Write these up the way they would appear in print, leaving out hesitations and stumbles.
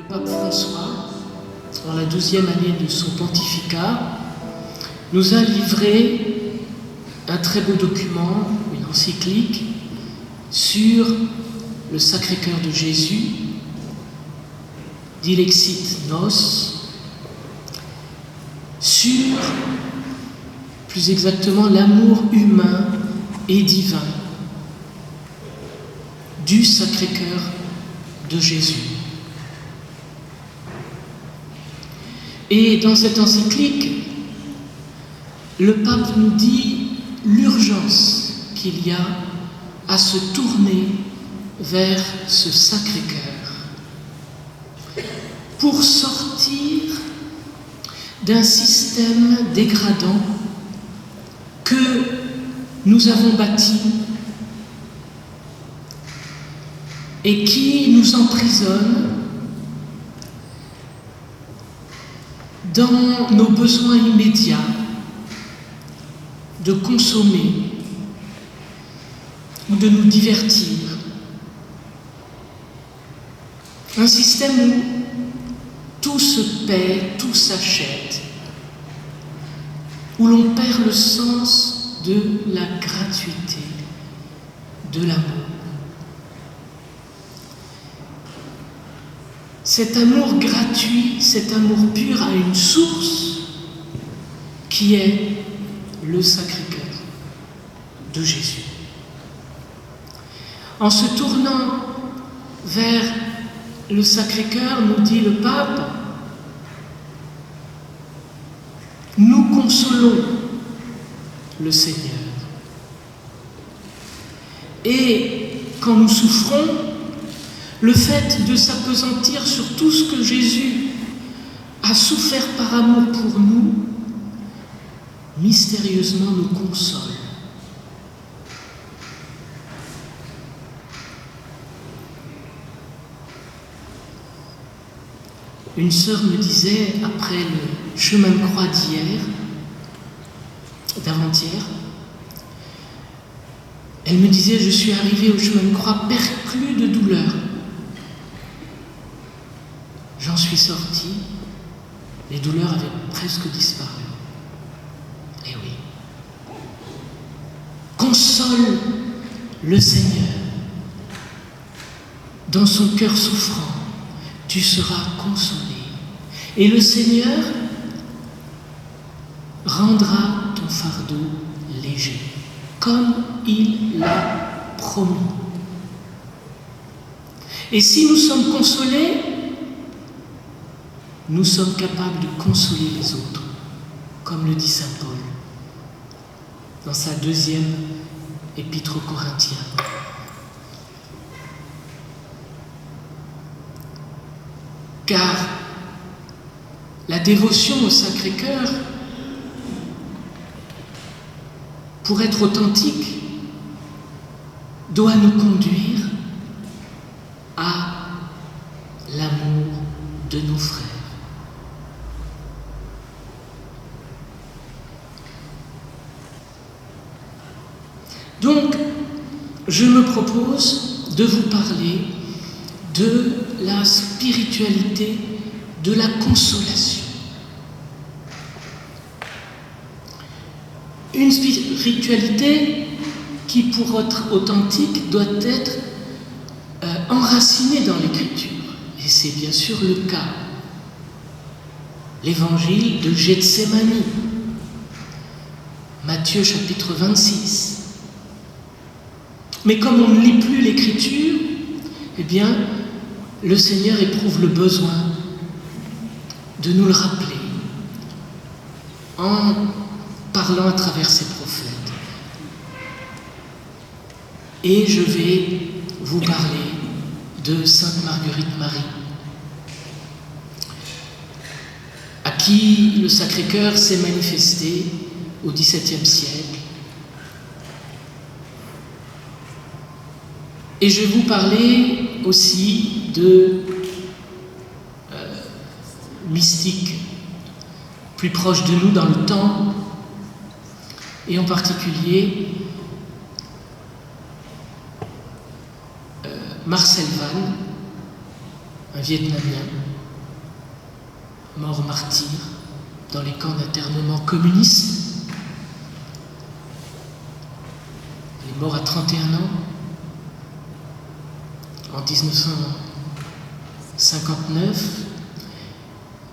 pape François, dans la 12e année de son pontificat, nous a livré un très beau document, une encyclique, sur le Sacré-Cœur de Jésus, Dilexit Nos, sur, plus exactement, l'amour humain et divin du Sacré-Cœur de Jésus. Et dans cette encyclique, le pape nous dit l'urgence qu'il y a à se tourner vers ce Sacré-Cœur pour sortir d'un système dégradant que nous avons bâti et qui nous emprisonne dans nos besoins immédiats de consommer ou de nous divertir. Un système où tout se paie, tout s'achète, où l'on perd le sens de la gratuité, de l'amour. Cet amour gratuit, cet amour pur a une source qui est le Sacré-Cœur de Jésus. En se tournant vers le Sacré-Cœur, nous dit le pape, nous consolons le Seigneur. Et quand nous souffrons, le fait de s'appesantir sur tout ce que Jésus a souffert par amour pour nous, mystérieusement nous console. Une sœur me disait, après le chemin de croix d'avant-hier, elle me disait, je suis arrivée au chemin de croix perclue de douleur. J'en suis sortie, les douleurs avaient presque disparu. Eh oui. Console le Seigneur. Dans son cœur souffrant, tu seras consolé. Et le Seigneur rendra ton fardeau léger, comme il l'a promis. Et si nous sommes consolés, nous sommes capables de consoler les autres, comme le dit saint Paul dans sa 2e épître aux Corinthiens. Car la dévotion au Sacré-Cœur, pour être authentique, doit nous conduire à l'amour de nos frères. Donc, je me propose de vous parler de la spiritualité de la consolation. Une spiritualité qui, pour être authentique, doit être enracinée dans l'Écriture. Et c'est bien sûr le cas. L'évangile de Gethsémani, Matthieu chapitre 26. Mais comme on ne lit plus l'Écriture, eh bien, le Seigneur éprouve le besoin de nous le rappeler en parlant à travers ses prophètes. Et je vais vous parler de Sainte Marguerite Marie, à qui le Sacré-Cœur s'est manifesté au XVIIe siècle. Et je vais vous parler aussi de mystiques plus proches de nous dans le temps, et en particulier Marcel Van, un Vietnamien, mort martyr dans les camps d'internement communistes. Il est mort à 31 ans, en 1959.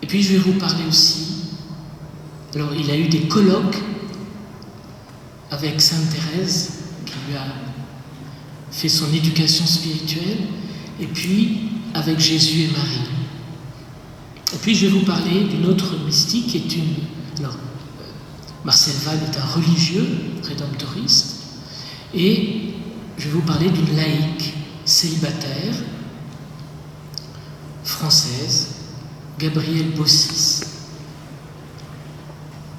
Et puis je vais vous parler aussi, alors il a eu des colloques avec Sainte Thérèse, qui lui a fait son éducation spirituelle, et puis avec Jésus et Marie. Et puis je vais vous parler d'une autre mystique qui est une... Alors, Marcel Val est un religieux rédemptoriste, et je vais vous parler d'une laïque célibataire française, Gabrielle Bossis,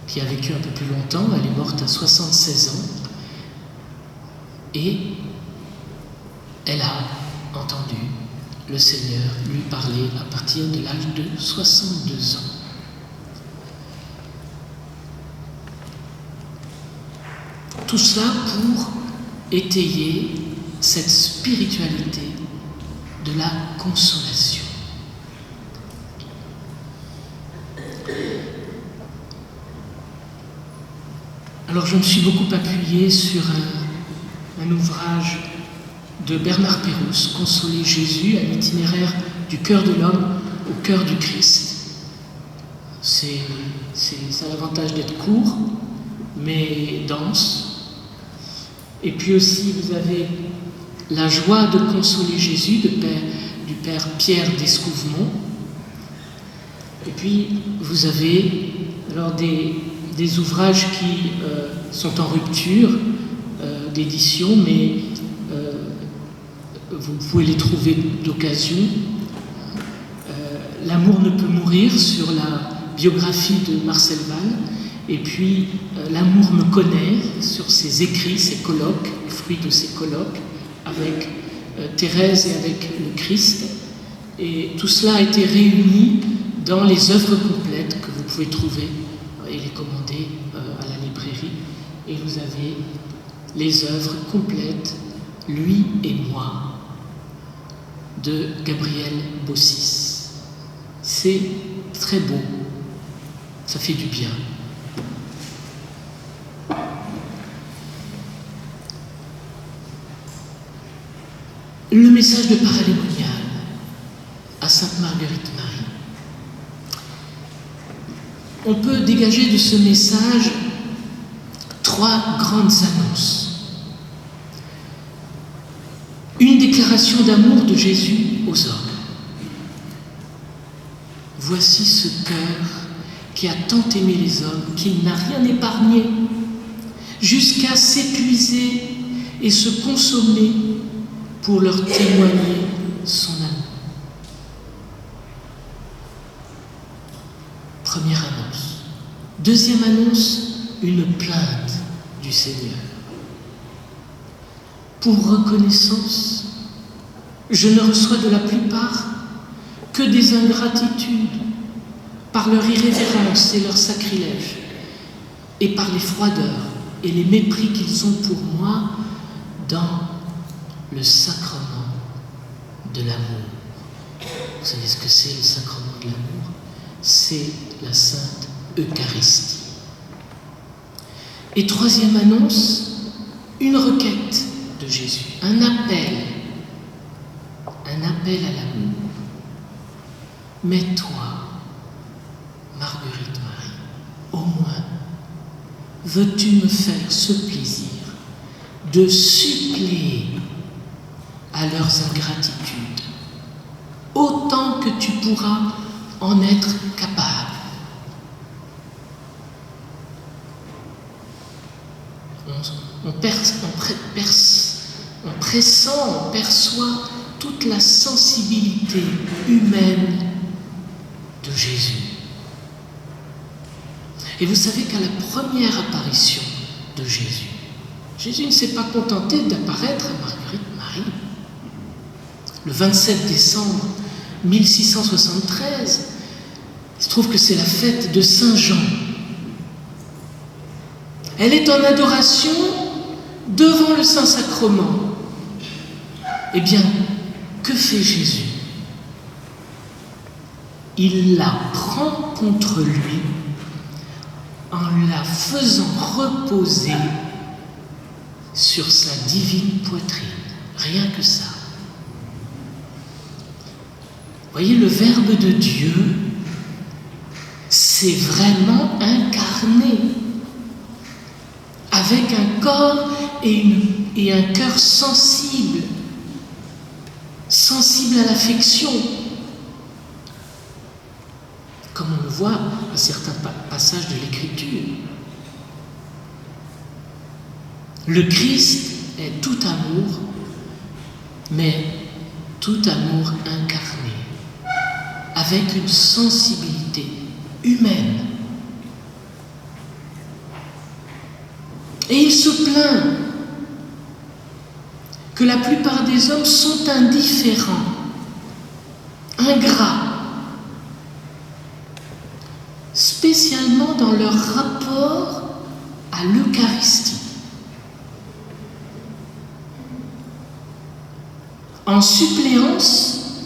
qui a vécu un peu plus longtemps. Elle est morte à 76 ans, et elle a entendu le Seigneur lui parler à partir de l'âge de 62 ans. Tout cela pour étayer cette spiritualité de la consolation. Alors je me suis beaucoup appuyé sur un ouvrage de Bernard Pérouse, Consoler Jésus, un itinéraire du cœur de l'homme au cœur du Christ. Ça a l'avantage d'être court, mais dense. Et puis aussi, vous avez La joie de consoler Jésus du père Pierre d'Escouvemont. Et puis, vous avez alors des ouvrages qui sont en rupture d'édition, mais vous pouvez les trouver d'occasion. L'amour ne peut mourir, sur la biographie de Marcel Val, et puis L'amour me connaît, sur ses écrits, ses colloques, le fruit de ses colloques avec Thérèse et avec le Christ. Et tout cela a été réuni dans les œuvres complètes que vous pouvez trouver et les commander à la librairie. Et vous avez les œuvres complètes, Lui et moi, de Gabrielle Bossis. C'est très beau, ça fait du bien. Le message de Paralémonial à Sainte Marguerite Marie. On peut dégager de ce message 3 grandes annonces. Une déclaration d'amour de Jésus aux hommes. Voici ce cœur qui a tant aimé les hommes qu'il n'a rien épargné, jusqu'à s'épuiser et se consommer pour leur témoigner son amour. Première annonce. Deuxième annonce, une plainte du Seigneur. Pour reconnaissance, je ne reçois de la plupart que des ingratitudes par leur irrévérence et leur sacrilège, et par les froideurs et les mépris qu'ils ont pour moi dans le sacrement de l'amour. Vous savez ce que c'est, le sacrement de l'amour? C'est la Sainte Eucharistie. Et troisième annonce, une requête de Jésus, un appel à l'amour. Mais toi, Marguerite Marie, au moins, veux-tu me faire ce plaisir de suppléer à leurs ingratitudes, autant que tu pourras en être capable. On perçoit toute la sensibilité humaine de Jésus. Et vous savez qu'à la première apparition de Jésus, Jésus ne s'est pas contenté d'apparaître à Marguerite Marie. Le 27 décembre 1673, il se trouve que c'est la fête de Saint Jean. Elle est en adoration devant le Saint-Sacrement. Eh bien, que fait Jésus? il la prend contre lui en la faisant reposer sur sa divine poitrine. Rien que ça. Voyez, le Verbe de Dieu s'est vraiment incarné avec un corps et un cœur sensible à l'affection, comme on le voit à certains passages de l'Écriture. Le Christ est tout amour, mais tout amour incarné, avec une sensibilité humaine. Et il se plaint que la plupart des hommes sont indifférents, ingrats, spécialement dans leur rapport à l'Eucharistie. En suppléance,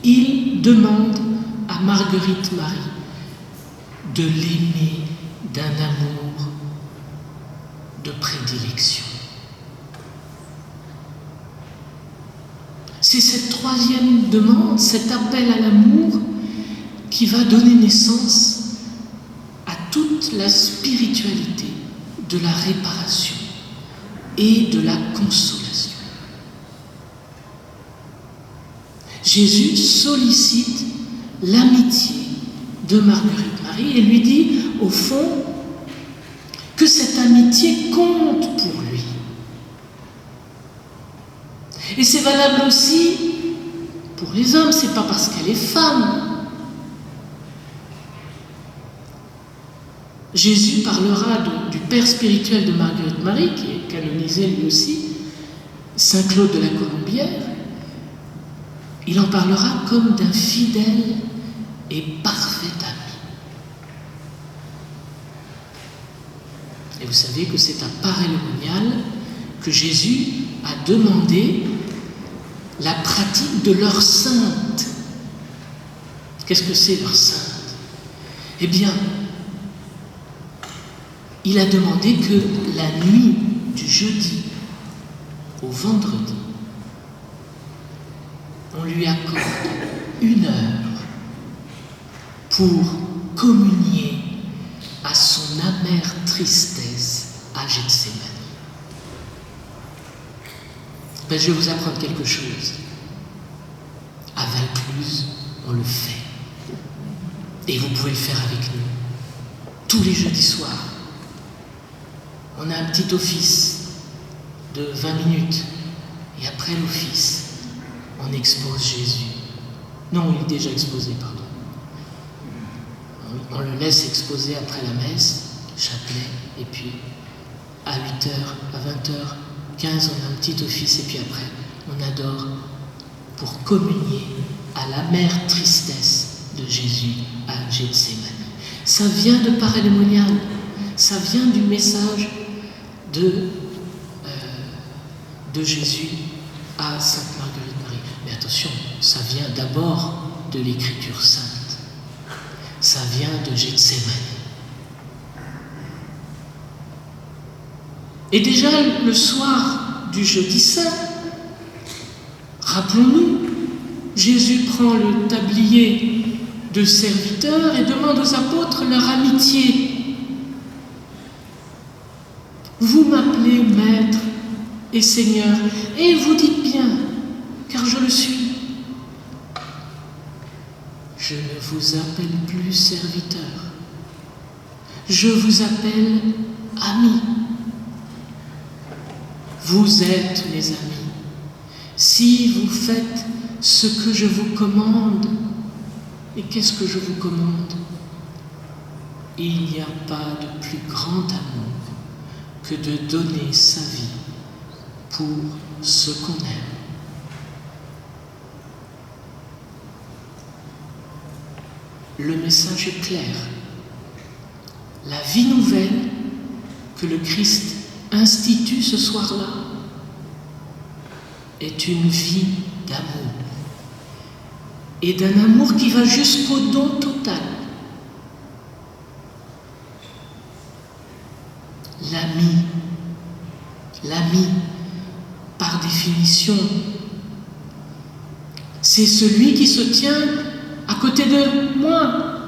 il demande à Marguerite Marie de l'aimer d'un amour de prédilection. C'est cette troisième demande, cet appel à l'amour, qui va donner naissance à toute la spiritualité de la réparation et de la consolation. Jésus sollicite l'amitié de Marguerite Marie et lui dit, au fond, que cette amitié compte pour lui. Et c'est valable aussi pour les hommes, c'est pas parce qu'elle est femme. Jésus parlera du père spirituel de Marguerite Marie, qui est canonisé lui aussi, Saint Claude de la Colombière. Il en parlera comme d'un fidèle et parfait ami. Et vous savez que c'est à Paray-le-Monial que Jésus a demandé la pratique de l'heure sainte. Qu'est-ce que c'est l'heure sainte? Eh bien, il a demandé que la nuit du jeudi au vendredi, on lui accorde 1 heure pour communier à son amère tristesse à Gethsémani. Ben, je vais vous apprendre quelque chose. À Vaucluse, on le fait. Et vous pouvez le faire avec nous. Tous les jeudis soirs. On a un petit office de 20 minutes. Et après l'office, on expose Jésus. Non, il est déjà exposé, pardon. On le laisse exposer après la messe, le chapelet, et puis à 8h, à 20h15, on a un petit office, et puis après, on adore pour communier à l'amère tristesse de Jésus à Gethsémani. Ça vient de Paray-le-Monial, ça vient du message de Jésus à Sainte Marguerite Marie. Mais attention, ça vient d'abord de l'Écriture sainte. Ça vient de Gethsémani. Et déjà le soir du jeudi saint, rappelons-nous, Jésus prend le tablier de serviteurs et demande aux apôtres leur amitié. Vous m'appelez Maître et Seigneur, et vous dites bien, car je le suis. Je ne vous appelle plus serviteur, je vous appelle ami. Vous êtes mes amis, si vous faites ce que je vous commande. Et qu'est-ce que je vous commande? Il n'y a pas de plus grand amour que de donner sa vie pour ce qu'on aime. Le message est clair. La vie nouvelle que le Christ institue ce soir-là est une vie d'amour et d'un amour qui va jusqu'au don total. L'ami, par définition, c'est celui qui se tient à côté de moi,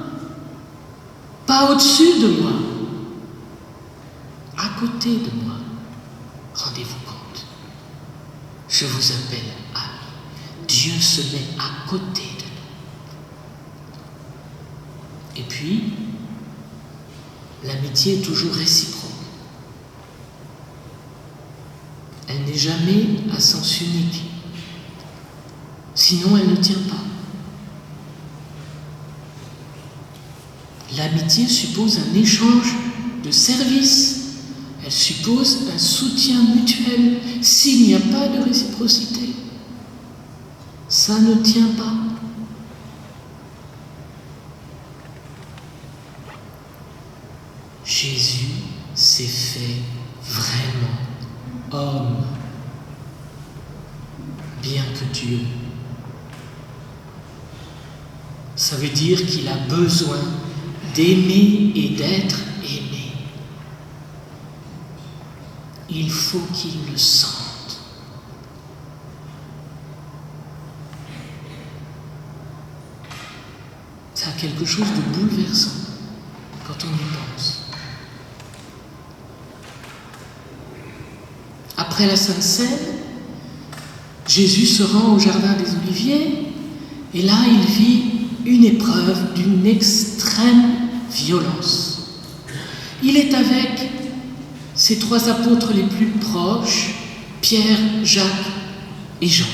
pas au-dessus de moi, à côté de moi. Rendez-vous compte, je vous appelle ami. Dieu se met à côté de nous. Et puis, l'amitié est toujours réciproque. Elle n'est jamais à sens unique. Sinon, elle ne tient pas. L'amitié suppose un échange de services. Elle suppose un soutien mutuel. S'il n'y a pas de réciprocité, ça ne tient pas. Jésus s'est fait vraiment homme, bien que Dieu. Ça veut dire qu'il a besoin d'aimer et d'être aimé. Il faut qu'il le sente. Ça a quelque chose de bouleversant quand on y pense. Après la Sainte Seine, Jésus se rend au Jardin des Oliviers et là il vit une épreuve d'une extrême violence. Il est avec ses 3 apôtres les plus proches, Pierre, Jacques et Jean.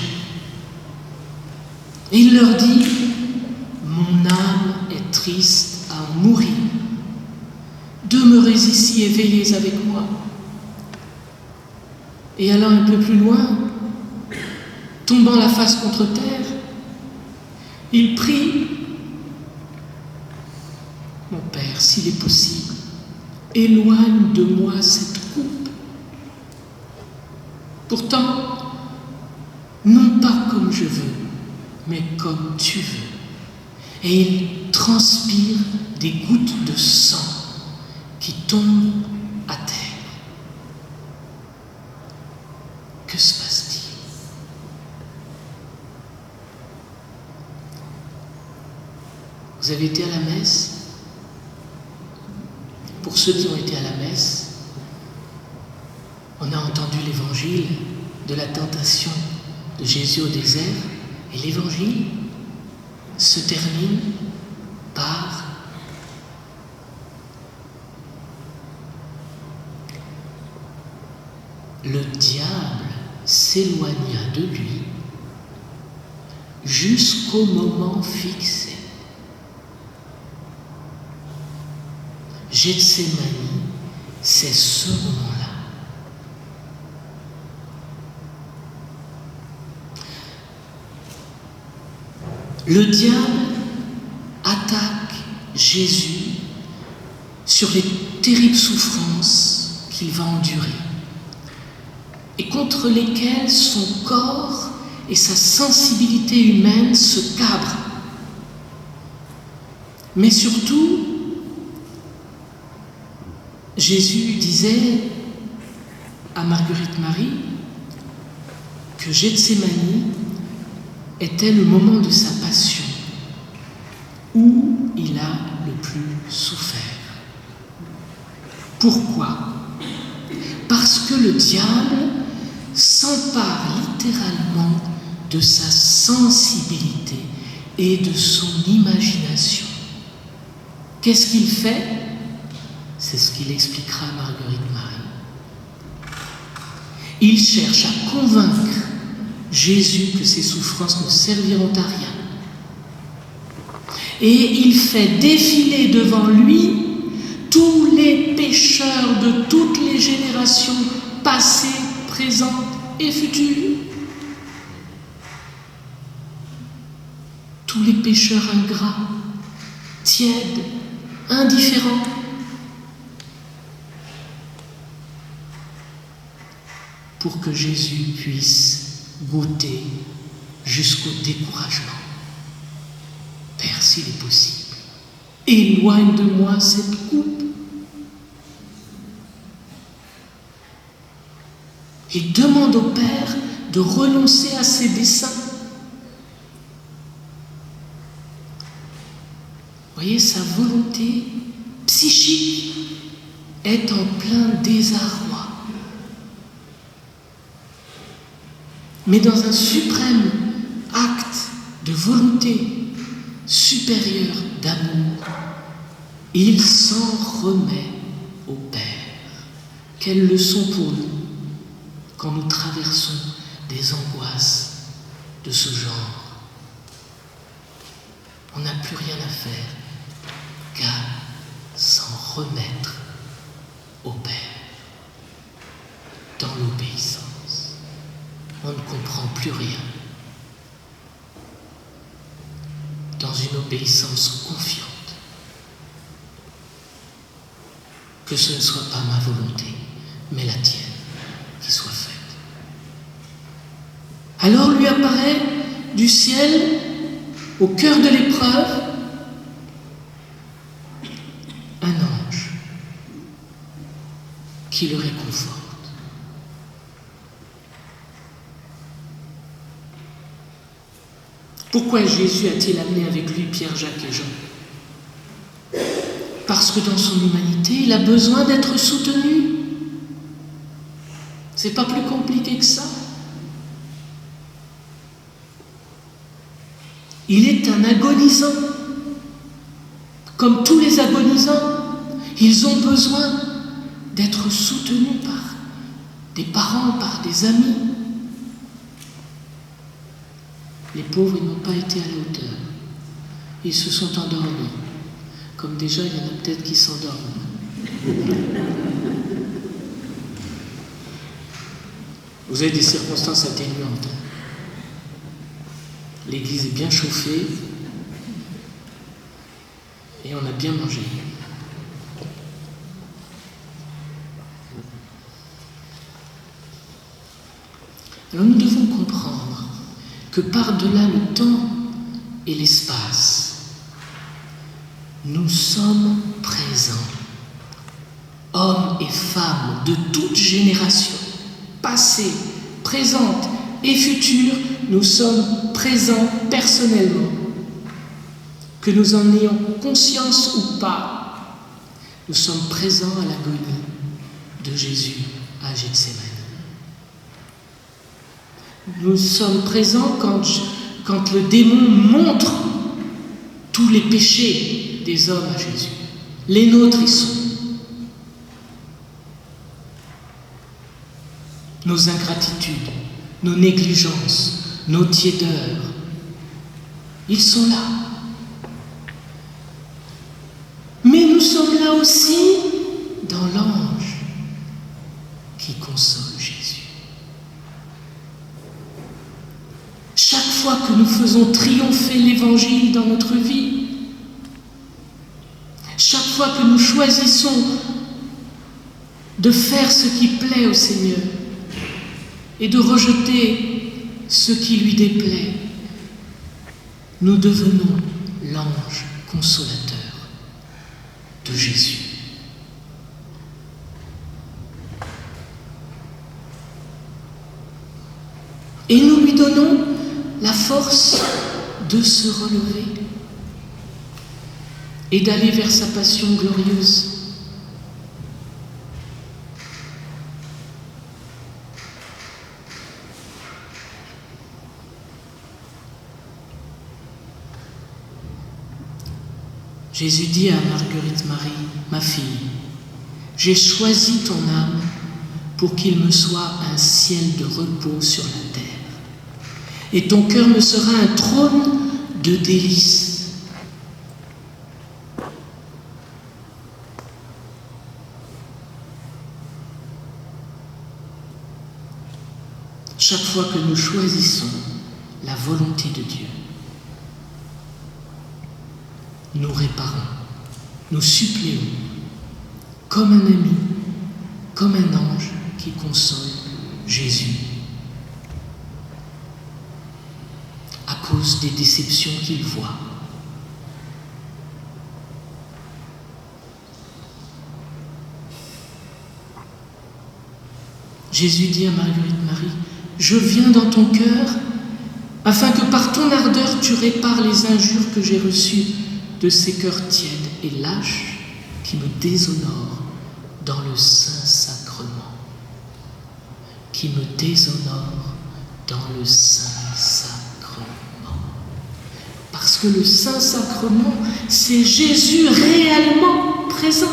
Et il leur dit « Mon âme est triste à en mourir. Demeurez ici et veillez avec moi. » Et allant un peu plus loin, tombant la face contre terre, il prie « Mon Père, s'il est possible, éloigne de moi cette coupe. Pourtant, non pas comme je veux, mais comme tu veux. » Et il transpire des gouttes de sang qui tombent à terre. Que se passe-t-il? Vous avez été à la messe? Pour ceux qui ont été à la messe, on a entendu l'évangile de la tentation de Jésus au désert, et l'évangile se termine par le diable s'éloigna de lui jusqu'au moment fixé. Gethsémani, c'est ce moment-là. Le diable attaque Jésus sur les terribles souffrances qu'il va endurer et contre lesquelles son corps et sa sensibilité humaine se cabrent. Mais surtout, Jésus disait à Marguerite Marie que Gethsémani était le moment de sa passion où il a le plus souffert. Pourquoi? Parce que le diable s'empare littéralement de sa sensibilité et de son imagination. Qu'est-ce qu'il fait? C'est ce qu'il expliquera à Marguerite Marie. Il cherche à convaincre Jésus que ses souffrances ne serviront à rien. Et il fait défiler devant lui tous les pécheurs de toutes les générations passées, présentes et futures. Tous les pécheurs ingrats, tièdes, indifférents. Pour que Jésus puisse goûter jusqu'au découragement. Père, s'il est possible, éloigne de moi cette coupe. Il demande au Père de renoncer à ses desseins. Vous voyez, sa volonté psychique est en plein désarroi. Mais dans un suprême acte de volonté supérieure d'amour, il s'en remet au Père. Quelle leçon pour nous quand nous traversons des angoisses de ce genre. On n'a plus rien à faire qu'à s'en remettre au Père dans l'obéissance. On ne comprend plus rien. Dans une obéissance confiante. Que ce ne soit pas ma volonté, mais la tienne qui soit faite. Alors lui apparaît du ciel, au cœur de l'épreuve, un ange qui le réconforte. Pourquoi Jésus a-t-il amené avec lui Pierre, Jacques et Jean? Parce que dans son humanité, il a besoin d'être soutenu. C'est pas plus compliqué que ça. Il est un agonisant. Comme tous les agonisants, ils ont besoin d'être soutenus par des parents, par des amis. Les pauvres, ils n'ont pas été à la hauteur. Ils se sont endormis. Comme déjà, il y en a peut-être qui s'endorment. Vous avez des circonstances atténuantes. L'église est bien chauffée et on a bien mangé. Alors nous devons comprendre que par-delà le temps et l'espace, nous sommes présents, hommes et femmes de toute génération, passée, présente et future, nous sommes présents personnellement. Que nous en ayons conscience ou pas, nous sommes présents à l'agonie de Jésus à Gethsémani. Nous sommes présents quand le démon montre tous les péchés des hommes à Jésus. Les nôtres y sont. Nos ingratitudes, nos négligences, nos tiédeurs, ils sont là. Mais nous sommes là aussi dans l'ange qui console Jésus. Chaque fois que nous faisons triompher l'Évangile dans notre vie, chaque fois que nous choisissons de faire ce qui plaît au Seigneur et de rejeter ce qui lui déplaît, nous devenons l'ange consolateur de Jésus. Et nous lui donnons la force de se relever et d'aller vers sa passion glorieuse. Jésus dit à Marguerite Marie, ma fille, j'ai choisi ton âme pour qu'il me soit un ciel de repos sur la terre. Et ton cœur me sera un trône de délices. Chaque fois que nous choisissons la volonté de Dieu, nous réparons, nous suppléons, comme un ami, comme un ange qui console Jésus. À cause des déceptions qu'il voit, Jésus dit à Marguerite Marie, « Je viens dans ton cœur afin que par ton ardeur tu répares les injures que j'ai reçues de ces cœurs tièdes et lâches qui me déshonorent dans le Saint-Sacrement. » Qui me déshonorent dans le Saint-Sacrement. Parce que le Saint-Sacrement, c'est Jésus réellement présent,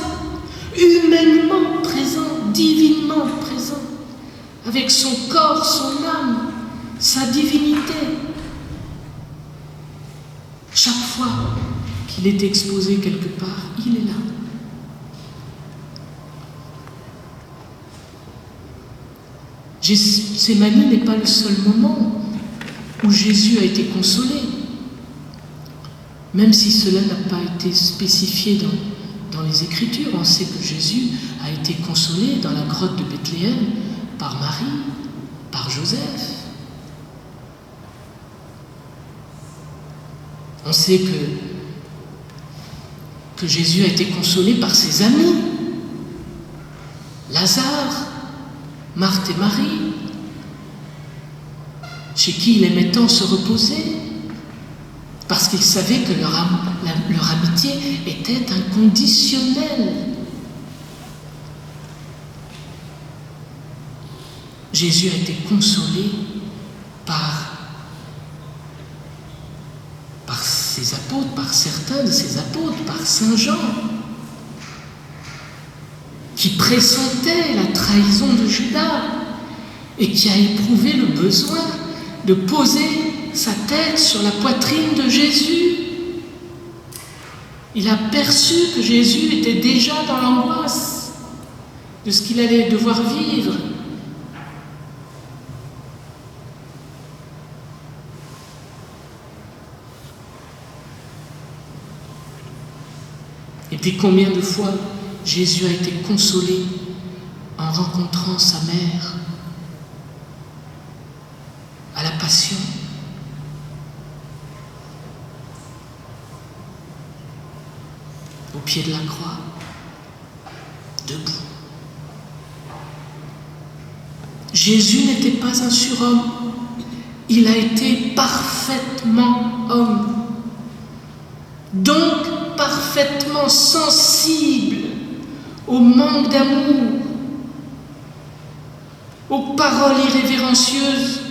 humainement présent, divinement présent, avec son corps, son âme, sa divinité. Chaque fois qu'il est exposé quelque part, il est là. Gethsémani n'est pas le seul moment où Jésus a été consolé, même si cela n'a pas été spécifié dans les Écritures. On sait que Jésus a été consolé dans la grotte de Bethléem par Marie, par Joseph. On sait que Jésus a été consolé par ses amis, Lazare, Marthe et Marie, chez qui il aimait tant se reposer, parce qu'il savait que leur amitié était inconditionnelle. Jésus a été consolé par ses apôtres, par certains de ses apôtres, par Saint Jean, qui pressentait la trahison de Judas et qui a éprouvé le besoin de poser sa tête sur la poitrine de Jésus. Il a perçu que Jésus était déjà dans l'angoisse de ce qu'il allait devoir vivre. Et puis combien de fois Jésus a été consolé en rencontrant sa mère à la Passion. Au pied de la croix, debout. Jésus n'était pas un surhomme, il a été parfaitement homme, donc parfaitement sensible au manque d'amour, aux paroles irrévérencieuses,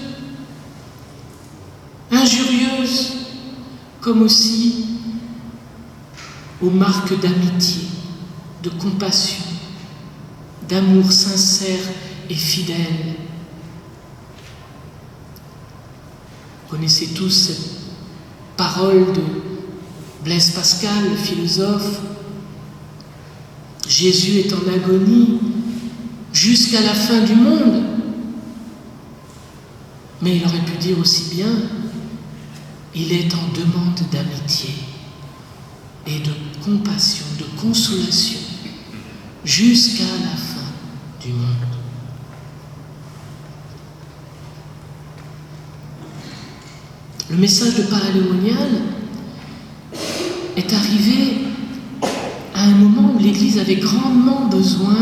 injurieuses, comme aussi aux marques d'amitié, de compassion, d'amour sincère et fidèle. Vous connaissez tous cette parole de Blaise Pascal, le philosophe. Jésus est en agonie jusqu'à la fin du monde. Mais il aurait pu dire aussi bien, il est en demande d'amitié et de compassion, de consolation, jusqu'à la fin du monde. Le message de paralémonial est arrivé à un moment où l'Église avait grandement besoin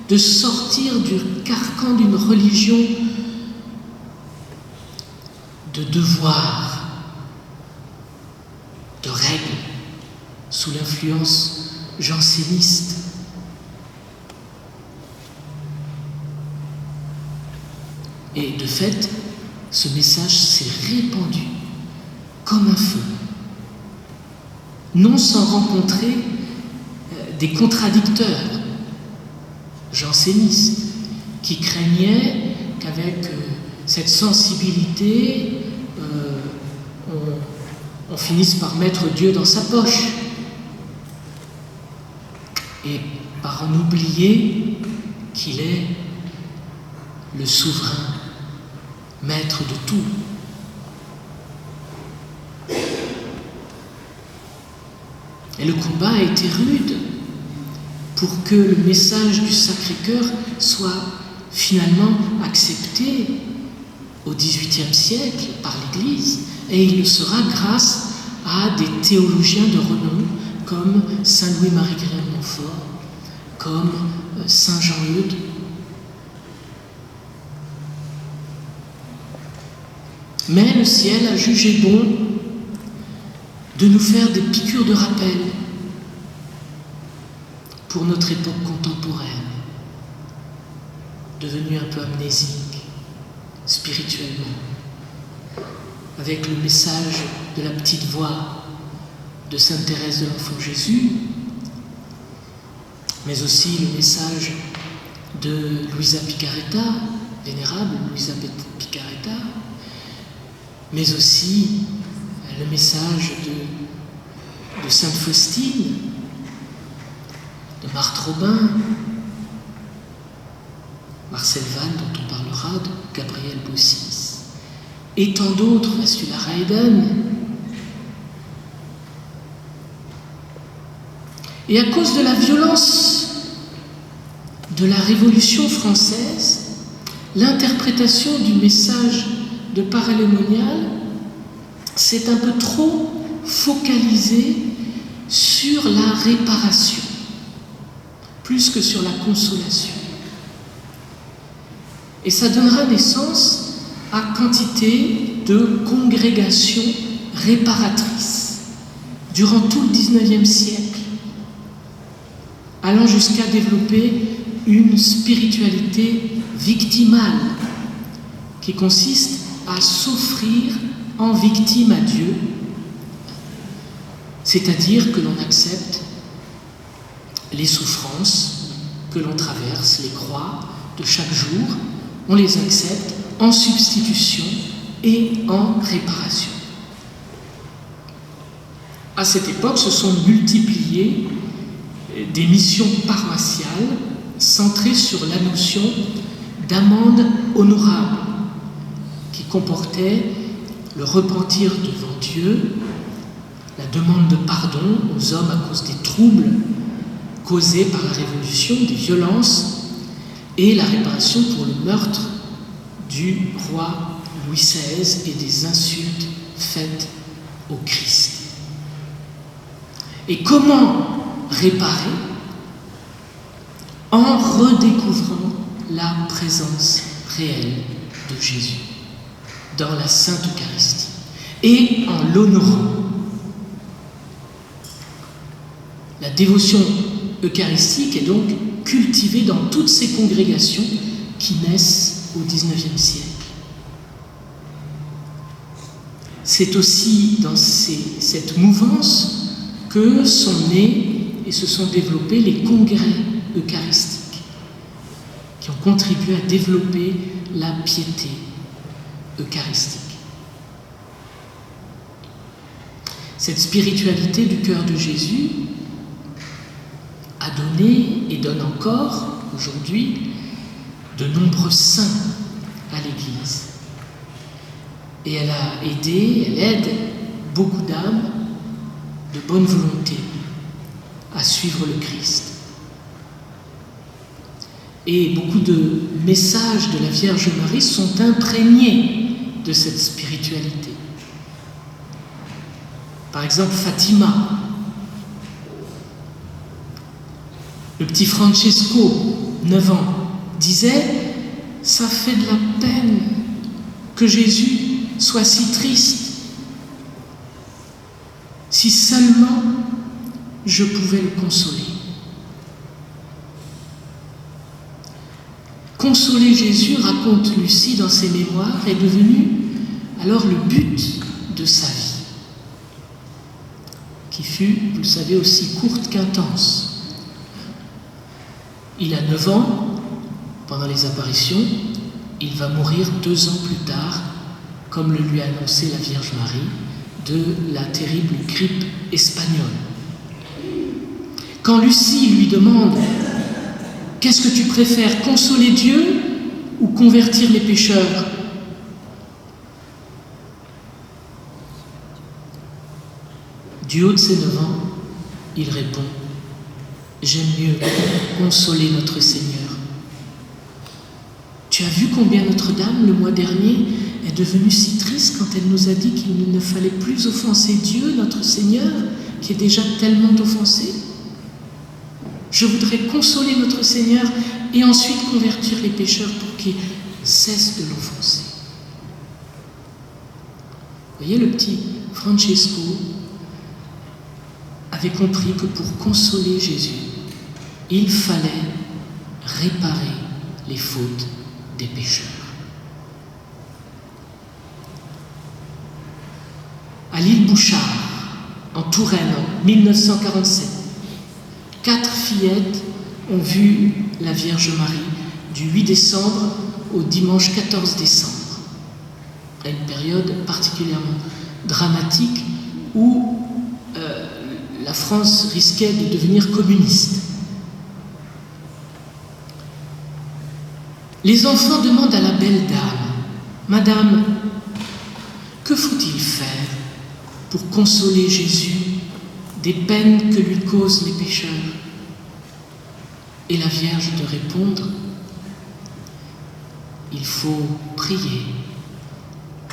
de sortir du carcan d'une religion de devoirs, de règles, sous l'influence janséniste. Et de fait, ce message s'est répandu comme un feu, non sans rencontrer des contradicteurs jansénistes qui craignaient qu'avec cette sensibilité, on finisse par mettre Dieu dans sa poche et par en oublier qu'il est le souverain, maître de tout. Et le combat a été rude pour que le message du Sacré-Cœur soit finalement accepté au XVIIIe siècle par l'Église, et il le sera grâce à des théologiens de renom comme Saint Louis-Marie Grès de Montfort, comme Saint Jean-Eudes, Mais le ciel a jugé bon de nous faire des piqûres de rappel pour notre époque contemporaine, devenue un peu amnésique, spirituellement, avec le message de la petite voix de Sainte Thérèse de l'Enfant Jésus, mais aussi le message de Luisa Picarretta, vénérable Luisa Picarretta, mais aussi le message de Sainte Faustine, de Marthe Robin, Marcel Vannes, dont on parlera, de Gabriel Bossis, et tant d'autres, Ursula Raiden. Et à cause de la violence de la Révolution française, l'interprétation du message de Paralémonial s'est un peu trop focalisée sur la réparation, plus que sur la consolation. Et ça donnera naissance à quantité de congrégations réparatrices durant tout le XIXe siècle, allant jusqu'à développer une spiritualité victimale qui consiste à s'offrir en victime à Dieu, c'est-à-dire que l'on accepte les souffrances que l'on traverse, les croix de chaque jour, on les accepte en substitution et en réparation. À cette époque, se sont multipliées des missions paroissiales centrées sur la notion d'amende honorable, qui comportait le repentir devant Dieu, la demande de pardon aux hommes à cause des troubles causés par la Révolution, des violences, et la réparation pour le meurtre du roi Louis XVI et des insultes faites au Christ. Et comment réparer? En redécouvrant la présence réelle de Jésus dans la Sainte Eucharistie et en l'honorant. La dévotion eucharistique est donc cultivée dans toutes ces congrégations qui naissent au XIXe siècle. C'est aussi dans cette mouvance que sont nés et se sont développés les congrès eucharistiques, qui ont contribué à développer la piété eucharistique. Cette spiritualité du cœur de Jésus a donné et donne encore aujourd'hui de nombreux saints à l'Église. Et elle a aidé, elle aide beaucoup d'âmes de bonne volonté à suivre le Christ. Et beaucoup de messages de la Vierge Marie sont imprégnés de cette spiritualité. Par exemple, Fatima, le petit Francesco, 9 ans, disait « Ça fait de la peine que Jésus soit si triste. Si seulement je pouvais le consoler. » Consoler Jésus, raconte Lucie dans ses mémoires, est devenu alors le but de sa vie, qui fut, vous le savez, aussi courte qu'intense. Il a 9 ans, pendant les apparitions, il va mourir 2 ans plus tard, comme le lui a annoncé la Vierge Marie, de la terrible grippe espagnole. Quand Lucie lui demande « Qu'est-ce que tu préfères, consoler Dieu ou convertir les pécheurs ?» Du haut de ses 9 ans, il répond « J'aime mieux consoler notre Seigneur. Tu as vu combien Notre-Dame, le mois dernier, est devenue si triste quand elle nous a dit qu'il ne fallait plus offenser Dieu, notre Seigneur, qui est déjà tellement offensé. Je voudrais consoler notre Seigneur et ensuite convertir les pécheurs pour qu'ils cessent de l'offenser. » Vous voyez, le petit Francesco avait compris que pour consoler Jésus, il fallait réparer les fautes des pécheurs. À l'île Bouchard, en Touraine, en 1947, 4 fillettes ont vu la Vierge Marie du 8 décembre au dimanche 14 décembre, à une période particulièrement dramatique où la France risquait de devenir communiste. Les enfants demandent à la belle dame, « Madame, que faut-il faire pour consoler Jésus des peines que lui causent les pécheurs ?» Et la Vierge de répondre, « Il faut prier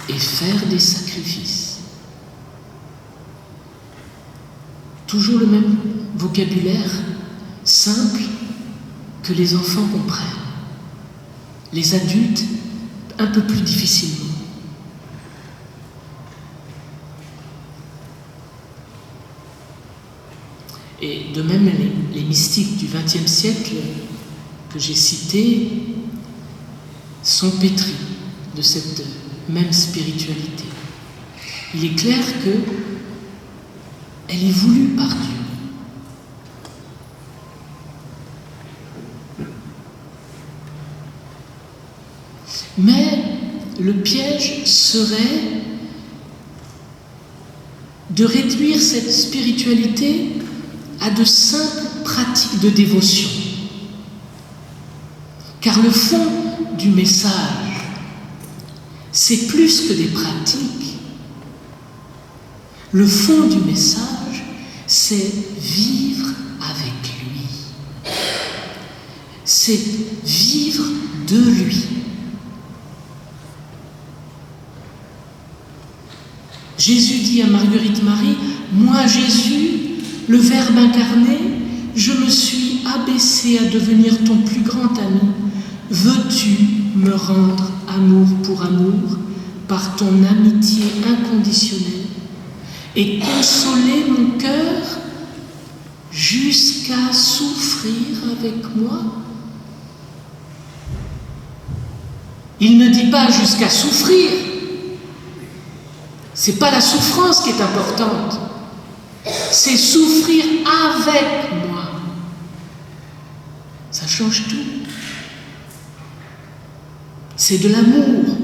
et faire des sacrifices. » Toujours le même vocabulaire, simple, que les enfants comprennent. Les adultes, un peu plus difficilement. Et de même, les mystiques du XXe siècle que j'ai cités sont pétris de cette même spiritualité. Il est clair qu'elle est voulue par Dieu. Mais le piège serait de réduire cette spiritualité à de simples pratiques de dévotion. Car le fond du message, c'est plus que des pratiques. Le fond du message, c'est vivre avec lui. C'est vivre de lui. Jésus dit à Marguerite Marie, « Moi, Jésus, le Verbe incarné, je me suis abaissé à devenir ton plus grand ami. Veux-tu me rendre amour pour amour par ton amitié inconditionnelle et consoler mon cœur jusqu'à souffrir avec moi ?» Il ne dit pas jusqu'à souffrir. C'est pas la souffrance qui est importante. C'est souffrir avec moi. Ça change tout. C'est de l'amour.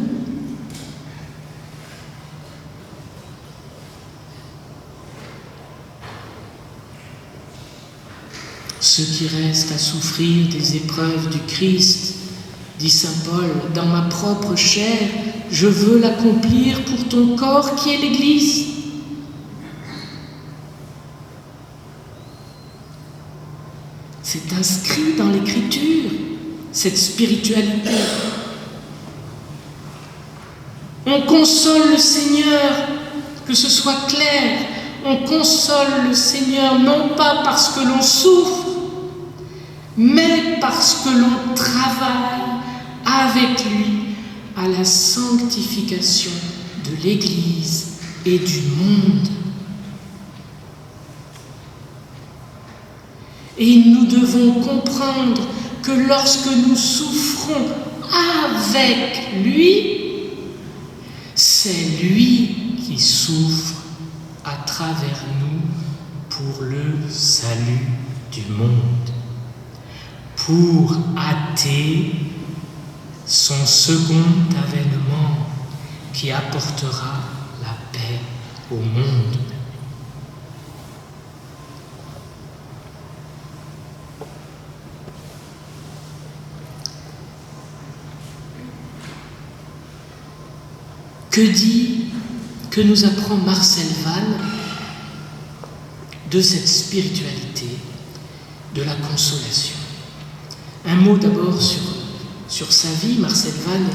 Ceux qui restent à souffrir des épreuves du Christ, dit saint Paul, dans ma propre chair, je veux l'accomplir pour ton corps qui est l'Église. C'est inscrit dans l'Écriture, cette spiritualité. On console le Seigneur, que ce soit clair, on console le Seigneur non pas parce que l'on souffre, mais parce que l'on travaille avec lui à la sanctification de l'Église et du monde. Et nous devons comprendre que lorsque nous souffrons avec lui, c'est lui qui souffre à travers nous pour le salut du monde, pour hâter son second avènement qui apportera la paix au monde. Que nous apprend Marcel Vannes de cette spiritualité, de la consolation? Un mot d'abord sur sa vie. Marcel Vannes,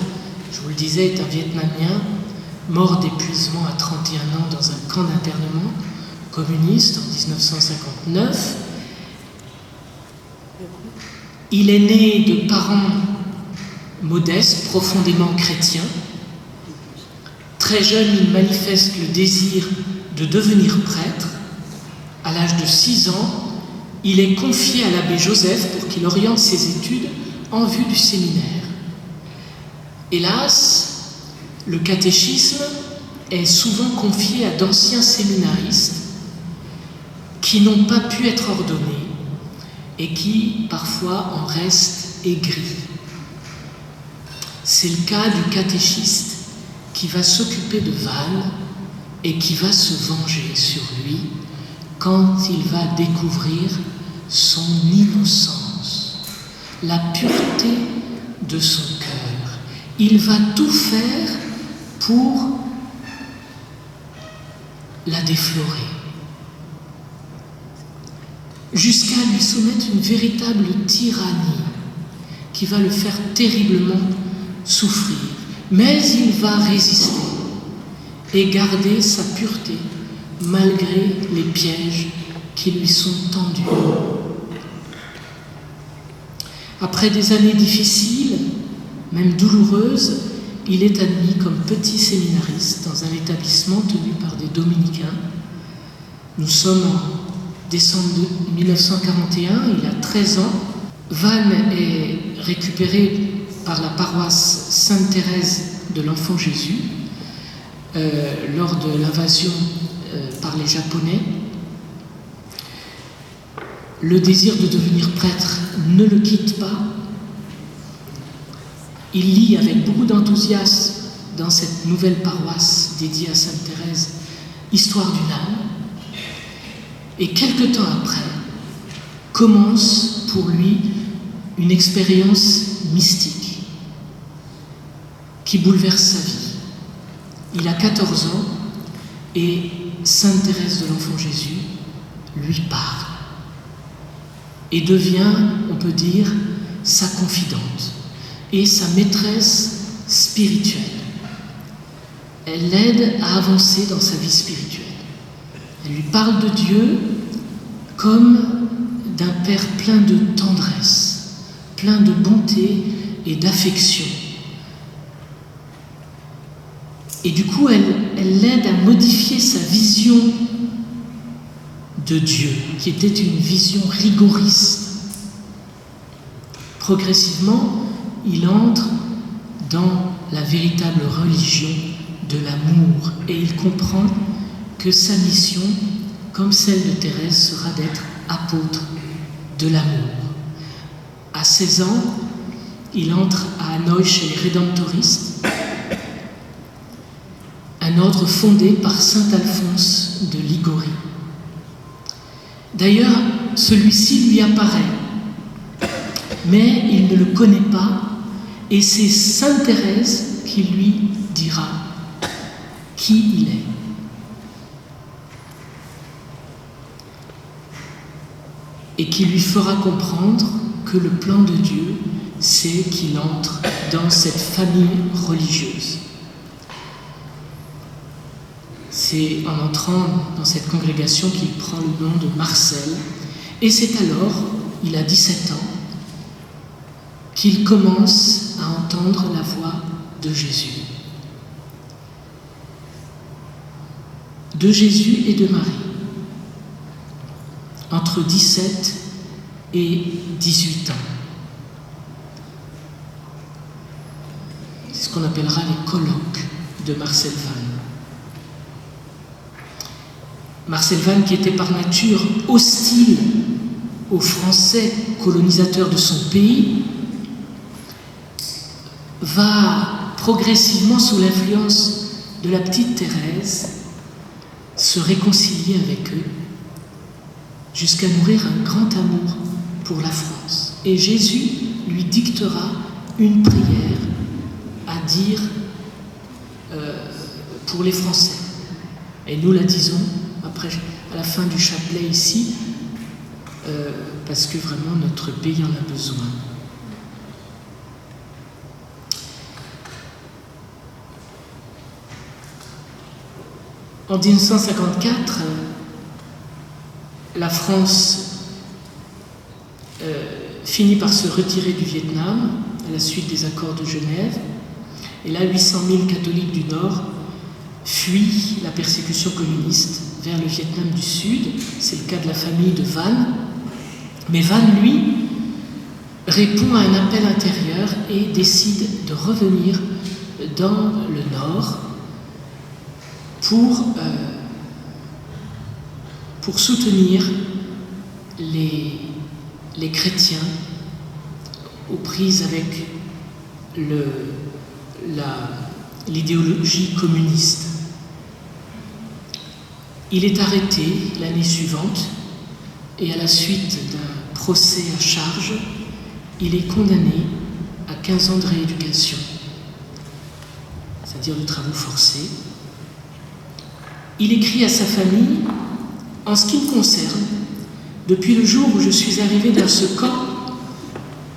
je vous le disais, est un Vietnamien mort d'épuisement à 31 ans dans un camp d'internement communiste en 1959. Il est né de parents modestes, profondément chrétiens, Très jeune, il manifeste le désir de devenir prêtre. À l'âge de 6 ans, il est confié à l'abbé Joseph pour qu'il oriente ses études en vue du séminaire. Hélas, le catéchisme est souvent confié à d'anciens séminaristes qui n'ont pas pu être ordonnés et qui, parfois, en restent aigris. C'est le cas du catéchiste qui va s'occuper de Vannes et qui va se venger sur lui quand il va découvrir son innocence, la pureté de son cœur. Il va tout faire pour la déflorer, jusqu'à lui soumettre une véritable tyrannie qui va le faire terriblement souffrir. Mais il va résister et garder sa pureté malgré les pièges qui lui sont tendus. Après des années difficiles, même douloureuses, il est admis comme petit séminariste dans un établissement tenu par des dominicains. Nous sommes en décembre 1941, il a 13 ans. Vannes est récupéré par la paroisse Sainte-Thérèse de l'Enfant Jésus lors de l'invasion par les Japonais. Le désir de devenir prêtre ne le quitte pas. Il lit avec beaucoup d'enthousiasme dans cette nouvelle paroisse dédiée à Sainte-Thérèse, Histoire d'une âme. Et quelque temps après, commence pour lui une expérience mystique qui bouleverse sa vie. Il a 14 ans et Sainte Thérèse de l'Enfant Jésus lui parle et devient, on peut dire, sa confidente et sa maîtresse spirituelle. Elle l'aide à avancer dans sa vie spirituelle. Elle lui parle de Dieu comme d'un Père plein de tendresse, plein de bonté et d'affection. Et du coup, elle l'aide à modifier sa vision de Dieu, qui était une vision rigoriste. Progressivement, il entre dans la véritable religion de l'amour et il comprend que sa mission, comme celle de Thérèse, sera d'être apôtre de l'amour. À 16 ans, il entre à Hanoï chez les Rédemptoristes, un ordre fondé par saint Alphonse de Ligorie. D'ailleurs, celui-ci lui apparaît, mais il ne le connaît pas, et c'est sainte Thérèse qui lui dira qui il est. Et qui lui fera comprendre que le plan de Dieu, c'est qu'il entre dans cette famille religieuse. C'est en entrant dans cette congrégation qu'il prend le nom de Marcel, et c'est alors, il a 17 ans, qu'il commence à entendre la voix de Jésus. De Jésus et de Marie. Entre 17 et 18 ans. C'est ce qu'on appellera les colloques de Marcel Vannes. Marcel Vannes, qui était par nature hostile aux Français colonisateurs de son pays, va progressivement, sous l'influence de la petite Thérèse, se réconcilier avec eux, jusqu'à nourrir un grand amour pour la France. Et Jésus lui dictera une prière à dire pour les Français. Et nous la disons après, à la fin du chapelet ici, parce que vraiment notre pays en a besoin. En 1954, la France finit par se retirer du Vietnam à la suite des accords de Genève. Et là, 800 000 catholiques du Nord fuit la persécution communiste vers le Vietnam du Sud. C'est le cas de la famille de Van. Mais Van, lui, répond à un appel intérieur et décide de revenir dans le Nord pour soutenir les chrétiens aux prises avec l'idéologie communiste. Il est arrêté l'année suivante et à la suite d'un procès à charge, il est condamné à 15 ans de rééducation, c'est-à-dire de travaux forcés. Il écrit à sa famille: « En ce qui me concerne, depuis le jour où je suis arrivé dans ce camp,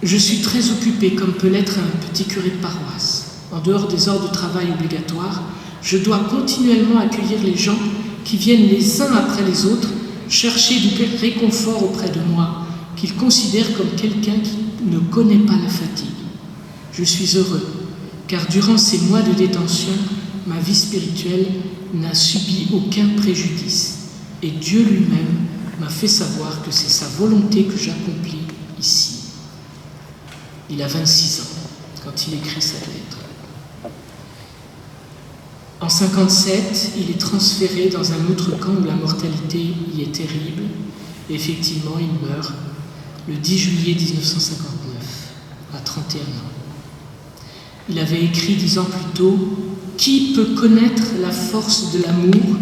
je suis très occupé comme peut l'être un petit curé de paroisse. En dehors des heures de travail obligatoires, je dois continuellement accueillir les gens qui viennent les uns après les autres chercher du réconfort auprès de moi, qu'ils considèrent comme quelqu'un qui ne connaît pas la fatigue. Je suis heureux, car durant ces mois de détention, ma vie spirituelle n'a subi aucun préjudice, et Dieu lui-même m'a fait savoir que c'est sa volonté que j'accomplis ici. » Il a 26 ans quand il écrit cette lettre. En 1957, il est transféré dans un autre camp où la mortalité y est terrible. Et effectivement, il meurt le 10 juillet 1959, à 31 ans. Il avait écrit 10 ans plus tôt: « Qui peut connaître la force de l'amour?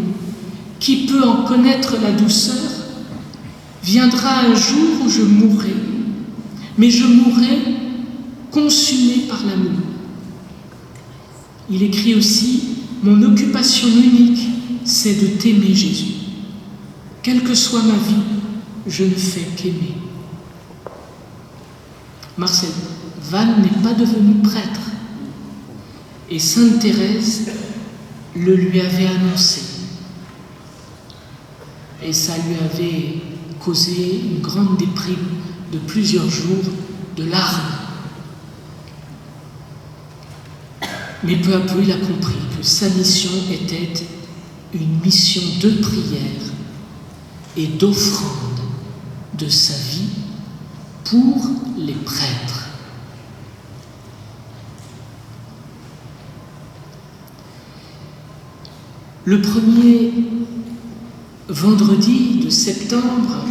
Qui peut en connaître la douceur? Viendra un jour où je mourrai, mais je mourrai consumé par l'amour. » Il écrit aussi: « Mon occupation unique, c'est de t'aimer, Jésus. Quelle que soit ma vie, je ne fais qu'aimer. » Marcel Van n'est pas devenu prêtre, et Sainte Thérèse le lui avait annoncé. Et ça lui avait causé une grande déprime de plusieurs jours, de larmes. Mais peu à peu, il a compris que sa mission était une mission de prière et d'offrande de sa vie pour les prêtres. Le premier vendredi de septembre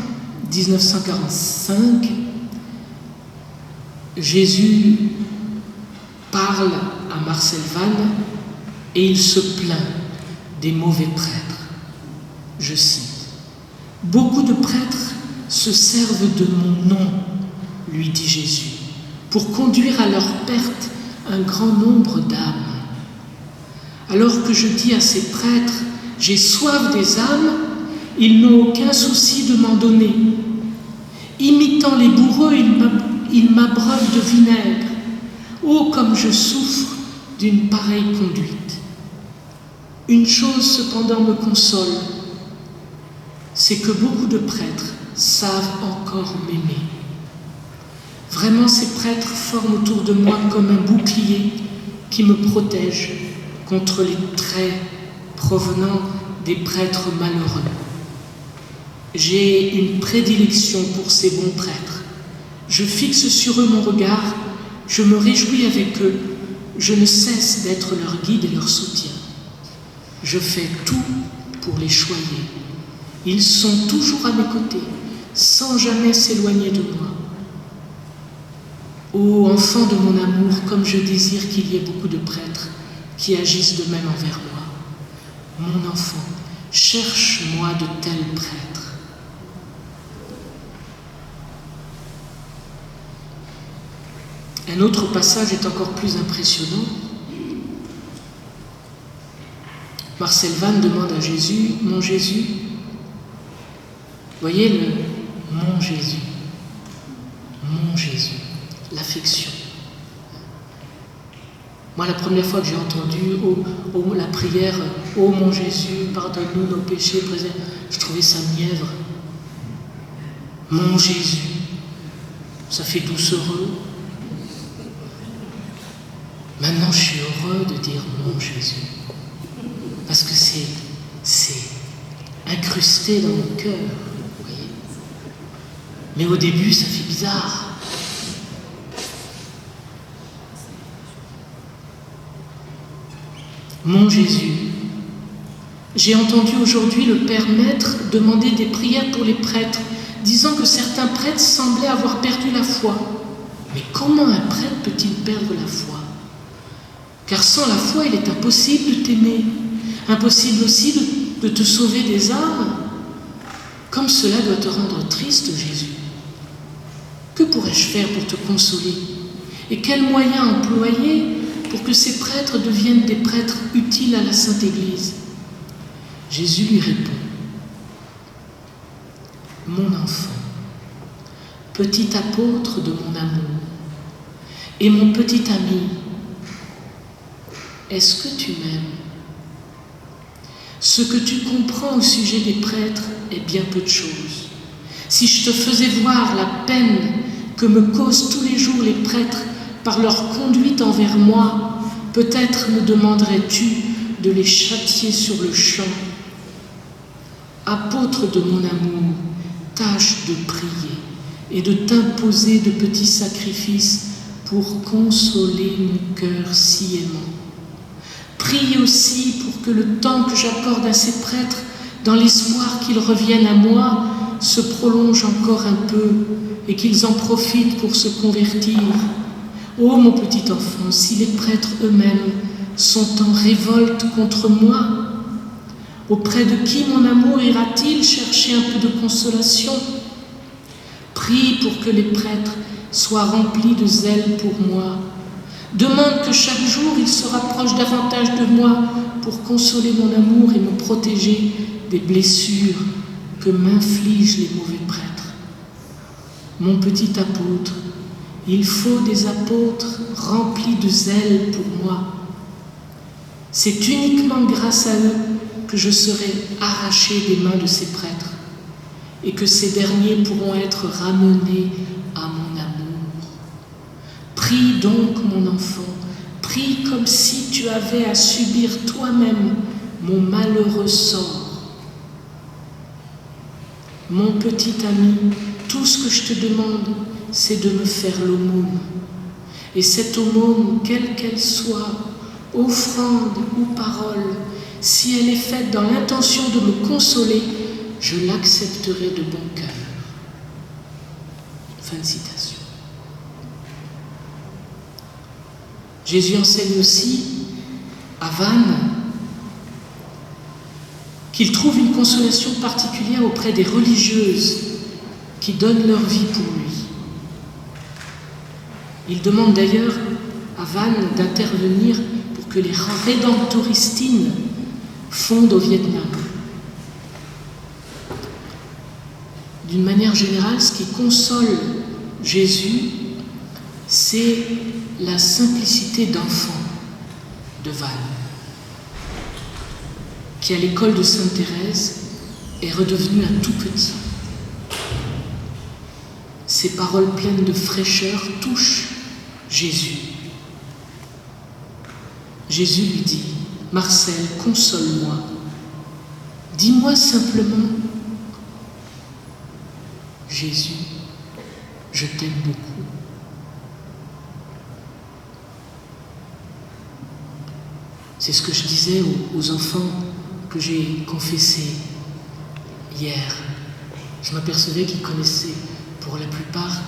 1945, Jésus parle à Marcel Van et il se plaint des mauvais prêtres. Je cite: « Beaucoup de prêtres se servent de mon nom, lui dit Jésus, pour conduire à leur perte un grand nombre d'âmes. Alors que je dis à ces prêtres: j'ai soif des âmes, ils n'ont aucun souci de m'en donner. Imitant les bourreaux, ils m'abreuvent de vinaigre. Oh, comme je souffre d'une pareille conduite. Une chose cependant me console, c'est que beaucoup de prêtres savent encore m'aimer. Vraiment, ces prêtres forment autour de moi comme un bouclier qui me protège contre les traits provenant des prêtres malheureux. J'ai une prédilection pour ces bons prêtres. Je fixe sur eux mon regard, je me réjouis avec eux, je ne cesse d'être leur guide et leur soutien. Je fais tout pour les choyer. Ils sont toujours à mes côtés, sans jamais s'éloigner de moi. Ô enfant de mon amour, comme je désire qu'il y ait beaucoup de prêtres qui agissent de même envers moi. Mon enfant, cherche-moi de tels prêtres. » Un autre passage est encore plus impressionnant. Marcel Van demande à Jésus: « Mon Jésus », voyez le « mon Jésus », l'affection. Moi, la première fois que j'ai entendu la prière « Ô mon Jésus, pardonne-nous nos péchés », je trouvais ça mièvre. Mon Jésus, ça fait doucereux. Maintenant, je suis heureux de dire mon Jésus, parce que incrusté dans mon cœur, vous voyez. Mais au début, ça fait bizarre. Mon Jésus, j'ai entendu aujourd'hui le Père Maître demander des prières pour les prêtres, disant que certains prêtres semblaient avoir perdu la foi. Mais comment un prêtre peut-il perdre la foi? Car sans la foi, il est impossible de t'aimer, impossible aussi de te sauver des âmes. Comme cela doit te rendre triste, Jésus. Que pourrais-je faire pour te consoler? Et quels moyens employer pour que ces prêtres deviennent des prêtres utiles à la Sainte Église? Jésus lui répond: mon enfant, petit apôtre de mon amour et mon petit ami, est-ce que tu m'aimes? Ce que tu comprends au sujet des prêtres est bien peu de choses. Si je te faisais voir la peine que me causent tous les jours les prêtres par leur conduite envers moi, peut-être me demanderais-tu de les châtier sur le champ. Apôtre de mon amour, tâche de prier et de t'imposer de petits sacrifices pour consoler mon cœur si aimant. Prie aussi pour que le temps que j'accorde à ces prêtres, dans l'espoir qu'ils reviennent à moi, se prolonge encore un peu et qu'ils en profitent pour se convertir. Ô mon petit enfant, si les prêtres eux-mêmes sont en révolte contre moi, auprès de qui mon amour ira-t-il chercher un peu de consolation? Prie pour que les prêtres soient remplis de zèle pour moi. Demande que chaque jour ils se rapprochent davantage de moi pour consoler mon amour et me protéger des blessures que m'infligent les mauvais prêtres. Mon petit apôtre, il faut des apôtres remplis de zèle pour moi. C'est uniquement grâce à eux que je serai arraché des mains de ces prêtres et que ces derniers pourront être ramenés à mon amour. Prie donc, mon enfant, prie comme si tu avais à subir toi-même mon malheureux sort. Mon petit ami, tout ce que je te demande, c'est de me faire l'aumône. Et cette aumône, quelle qu'elle soit, offrande ou parole, si elle est faite dans l'intention de me consoler, je l'accepterai de bon cœur. Fin de citation. Jésus enseigne aussi à Vannes qu'il trouve une consolation particulière auprès des religieuses qui donnent leur vie pour lui. Il demande d'ailleurs à Vannes d'intervenir pour que les rédemptoristines fondent au Vietnam. D'une manière générale, ce qui console Jésus, c'est la simplicité d'enfant de Vannes, qui à l'école de Sainte-Thérèse est redevenu un tout petit. Ces paroles pleines de fraîcheur touchent Jésus. Jésus lui dit: Marcel, console-moi. Dis-moi simplement: Jésus, je t'aime beaucoup. C'est ce que je disais aux enfants que j'ai confessés hier. Je m'apercevais qu'ils connaissaient pour la plupart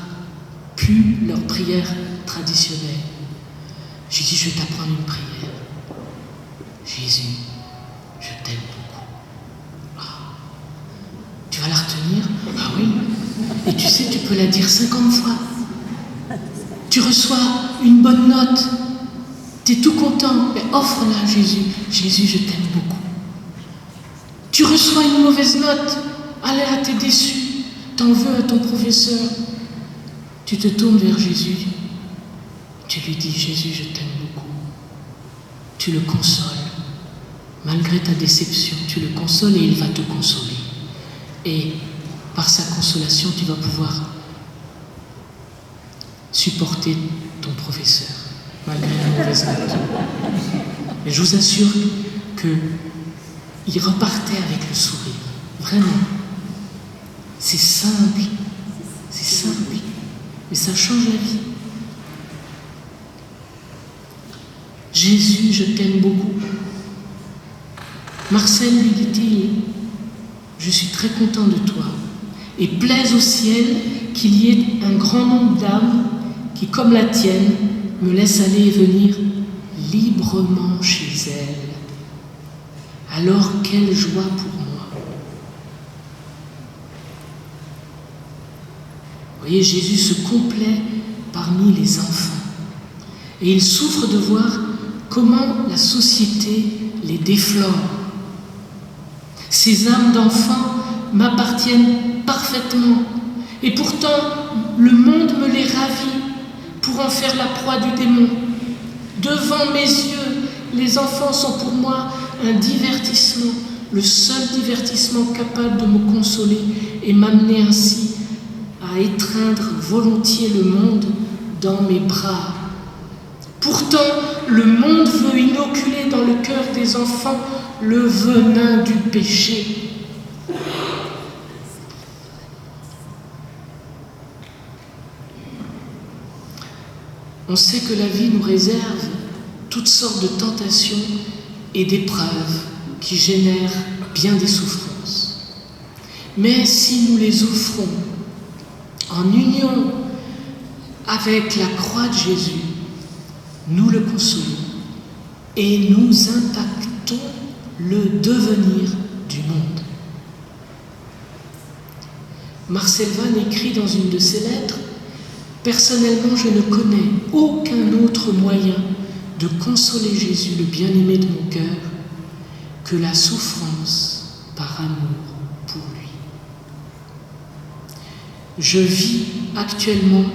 plus leur prière traditionnelle. J'ai dit: je vais t'apprendre une prière. Jésus, je t'aime beaucoup. Ah. Tu vas la retenir? Ah oui. Et tu sais, tu peux la dire 50 fois. Tu reçois une bonne note. Tu es tout content. Mais offre-la à Jésus. Jésus, je t'aime beaucoup. Tu reçois une mauvaise note. Ah là, t'es déçu. T'en veux à ton professeur. Tu te tournes vers Jésus. Tu lui dis: Jésus, je t'aime beaucoup. Tu le consoles. Malgré ta déception, tu le consoles et il va te consoler. Et par sa consolation, tu vas pouvoir supporter ton professeur, malgré la mauvaise note. Et je vous assure qu'il repartait avec le sourire. Vraiment. C'est simple, mais ça change la vie. Jésus, je t'aime beaucoup. Marcel, lui dit-il, je suis très content de toi, et plaise au ciel qu'il y ait un grand nombre d'âmes qui, comme la tienne, me laissent aller et venir librement chez elle. Alors quelle joie pour moi. Vous voyez, Jésus se complaît parmi les enfants. Et il souffre de voir comment la société les déflore. Ces âmes d'enfants m'appartiennent parfaitement. Et pourtant, le monde me les ravit pour en faire la proie du démon. Devant mes yeux, les enfants sont pour moi un divertissement, le seul divertissement capable de me consoler et m'amener ainsi à étreindre volontiers le monde dans mes bras. Pourtant, le monde veut inoculer dans le cœur des enfants le venin du péché. On sait que la vie nous réserve toutes sortes de tentations et d'épreuves qui génèrent bien des souffrances. Mais si nous les offrons en union avec la croix de Jésus, nous le consolons et nous impactons le devenir du monde. Marcel Vann écrit dans une de ses lettres: « Personnellement, je ne connais aucun autre moyen de consoler Jésus, le bien-aimé de mon cœur, que la souffrance par amour pour lui. » Je vis actuellement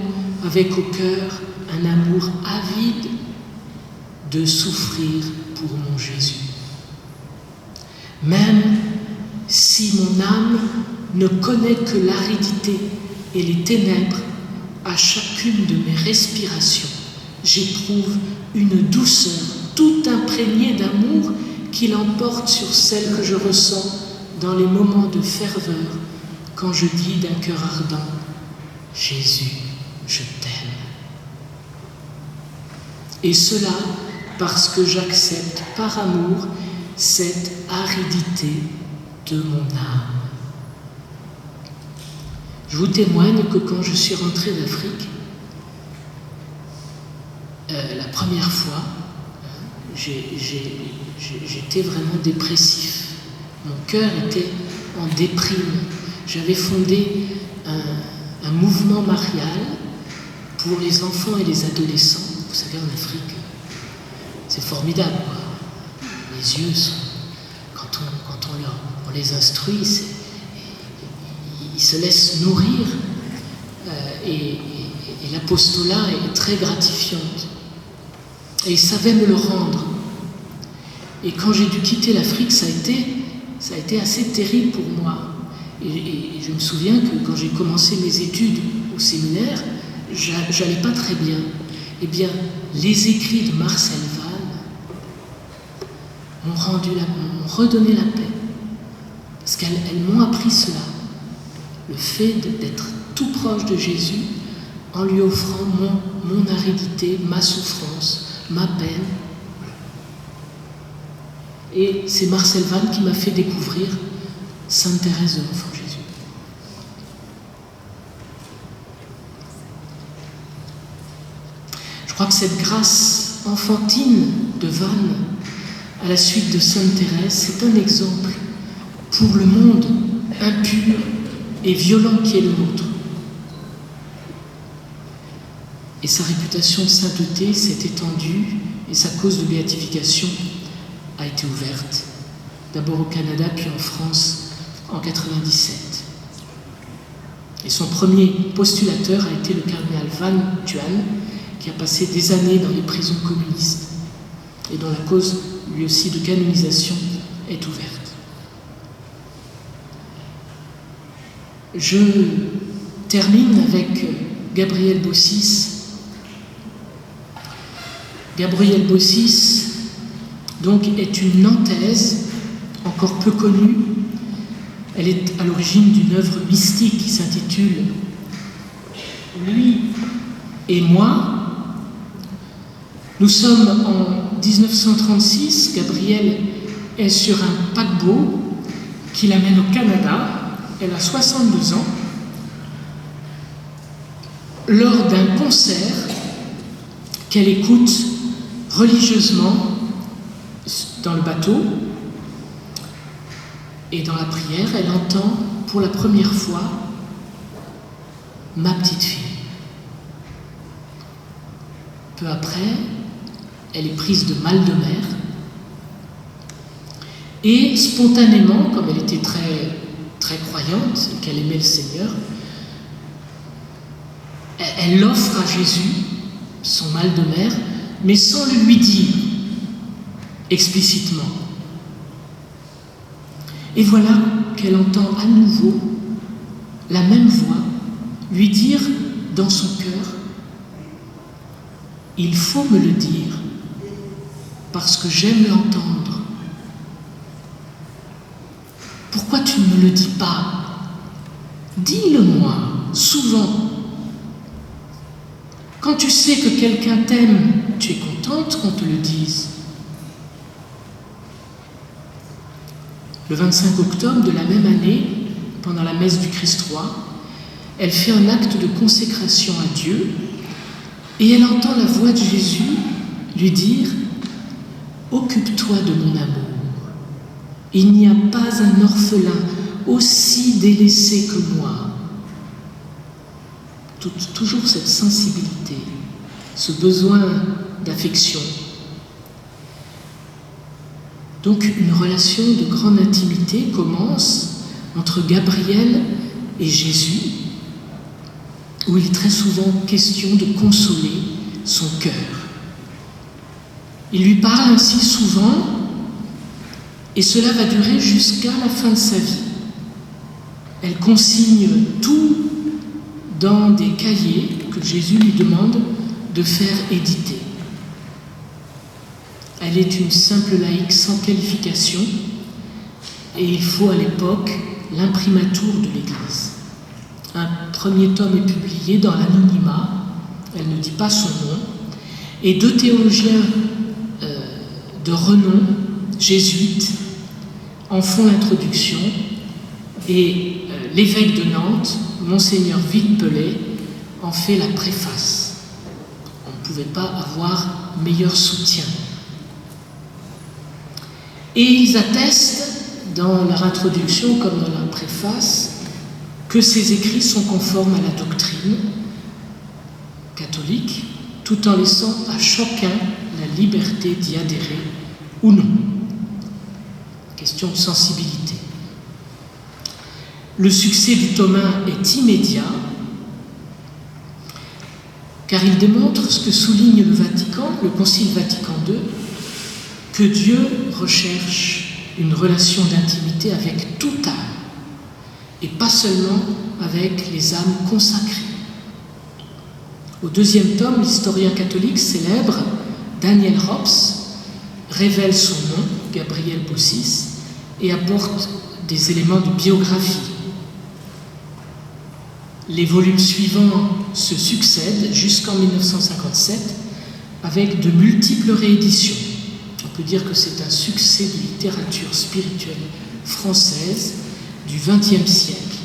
avec au cœur un amour avide de souffrir pour mon Jésus. Même si mon âme ne connaît que l'aridité et les ténèbres, à chacune de mes respirations, j'éprouve une douceur tout imprégnée d'amour qui l'emporte sur celle que je ressens dans les moments de ferveur, quand je dis d'un cœur ardent: « Jésus, je t'aime. » Et cela parce que j'accepte par amour cette aridité de mon âme. Je vous témoigne que quand je suis rentré d'Afrique, la première fois, j'étais vraiment dépressif. Mon cœur était en déprime. J'avais fondé un mouvement marial pour les enfants et les adolescents. Vous savez, en Afrique, c'est formidable, quoi. Les yeux sont... Quand on les instruit, ils se laissent nourrir et l'apostolat est très gratifiante. Et ils savaient me le rendre. Et quand j'ai dû quitter l'Afrique, ça a été assez terrible pour moi. Et je me souviens que quand j'ai commencé mes études au séminaire, j'allais pas très bien. Eh bien, les écrits de Marcel Vann m'ont redonné la paix. Parce qu'elles m'ont appris cela. Le fait d'être tout proche de Jésus en lui offrant mon aridité, ma souffrance, ma peine. Et c'est Marcel Vann qui m'a fait découvrir Sainte Thérèse de l'Enfant Jésus. Je crois que cette grâce enfantine de Vann à la suite de Sainte Thérèse, c'est un exemple pour le monde impur et violent qui est le nôtre. Et sa réputation de sainteté s'est étendue et sa cause de béatification a été ouverte, d'abord au Canada puis en France en 1997. Et son premier postulateur a été le cardinal Van Thuan, qui a passé des années dans les prisons communistes et dont la cause, lui aussi, de canonisation est ouverte. Je termine avec Gabrielle Bossis. Gabrielle Bossis, donc, est une Nantaise, encore peu connue, Elle est à l'origine d'une œuvre mystique qui s'intitule « Lui et moi ». Nous sommes en 1936, Gabrielle est sur un paquebot qui l'amène au Canada. Elle a 62 ans. Lors d'un concert qu'elle écoute religieusement dans le bateau et dans la prière, elle entend pour la première fois « ma petite fille ». Peu après, elle est prise de mal de mer et spontanément, comme elle était très, très croyante et qu'elle aimait le Seigneur, elle offre à Jésus son mal de mer, mais sans le lui dire explicitement. Et voilà qu'elle entend à nouveau la même voix lui dire dans son cœur « Il faut me le dire, parce que j'aime l'entendre. Pourquoi tu ne me le dis pas? Dis-le-moi, souvent. Quand tu sais que quelqu'un t'aime, tu es contente qu'on te le dise. » Le 25 octobre de la même année, pendant la messe du Christ roi, elle fait un acte de consécration à Dieu et elle entend la voix de Jésus lui dire « Occupe-toi de mon amour. Il n'y a pas un orphelin aussi délaissé que moi. » Toujours cette sensibilité, ce besoin d'affection. Donc une relation de grande intimité commence entre Gabrielle et Jésus, où il est très souvent question de consoler son cœur. Il lui parle ainsi souvent, et cela va durer jusqu'à la fin de sa vie. Elle consigne tout dans des cahiers que Jésus lui demande de faire éditer. Elle est une simple laïque sans qualification et il faut à l'époque l'imprimatur de l'Église. Un premier tome est publié dans l'anonymat, elle ne dit pas son nom, et deux théologiens de renom, jésuites, en font l'introduction et l'évêque de Nantes, Monseigneur Villepelet, en fait la préface. On ne pouvait pas avoir meilleur soutien. Et ils attestent dans leur introduction comme dans leur préface que ces écrits sont conformes à la doctrine catholique, tout en laissant à chacun la liberté d'y adhérer ou non. Question de sensibilité. Le succès du tome 1 est immédiat, car il démontre ce que souligne le Vatican, le Concile Vatican II, que Dieu recherche une relation d'intimité avec toute âme, et pas seulement avec les âmes consacrées. Au deuxième tome, l'historien catholique célèbre Daniel Hobbes révèle son nom, Gabriel Bossis, et apporte des éléments de biographie. Les volumes suivants se succèdent jusqu'en 1957 avec de multiples rééditions. On peut dire que c'est un succès de littérature spirituelle française du XXe siècle.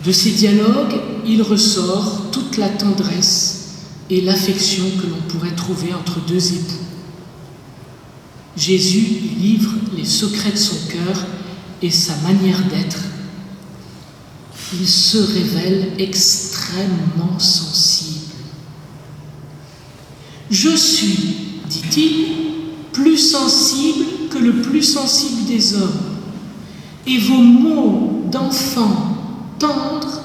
De ces dialogues, il ressort toute la tendresse et l'affection que l'on pourrait trouver entre deux époux. Jésus lui livre les secrets de son cœur et sa manière d'être. Il se révèle extrêmement sensible. « Je suis, dit-il, plus sensible que le plus sensible des hommes, et vos mots d'enfant tendre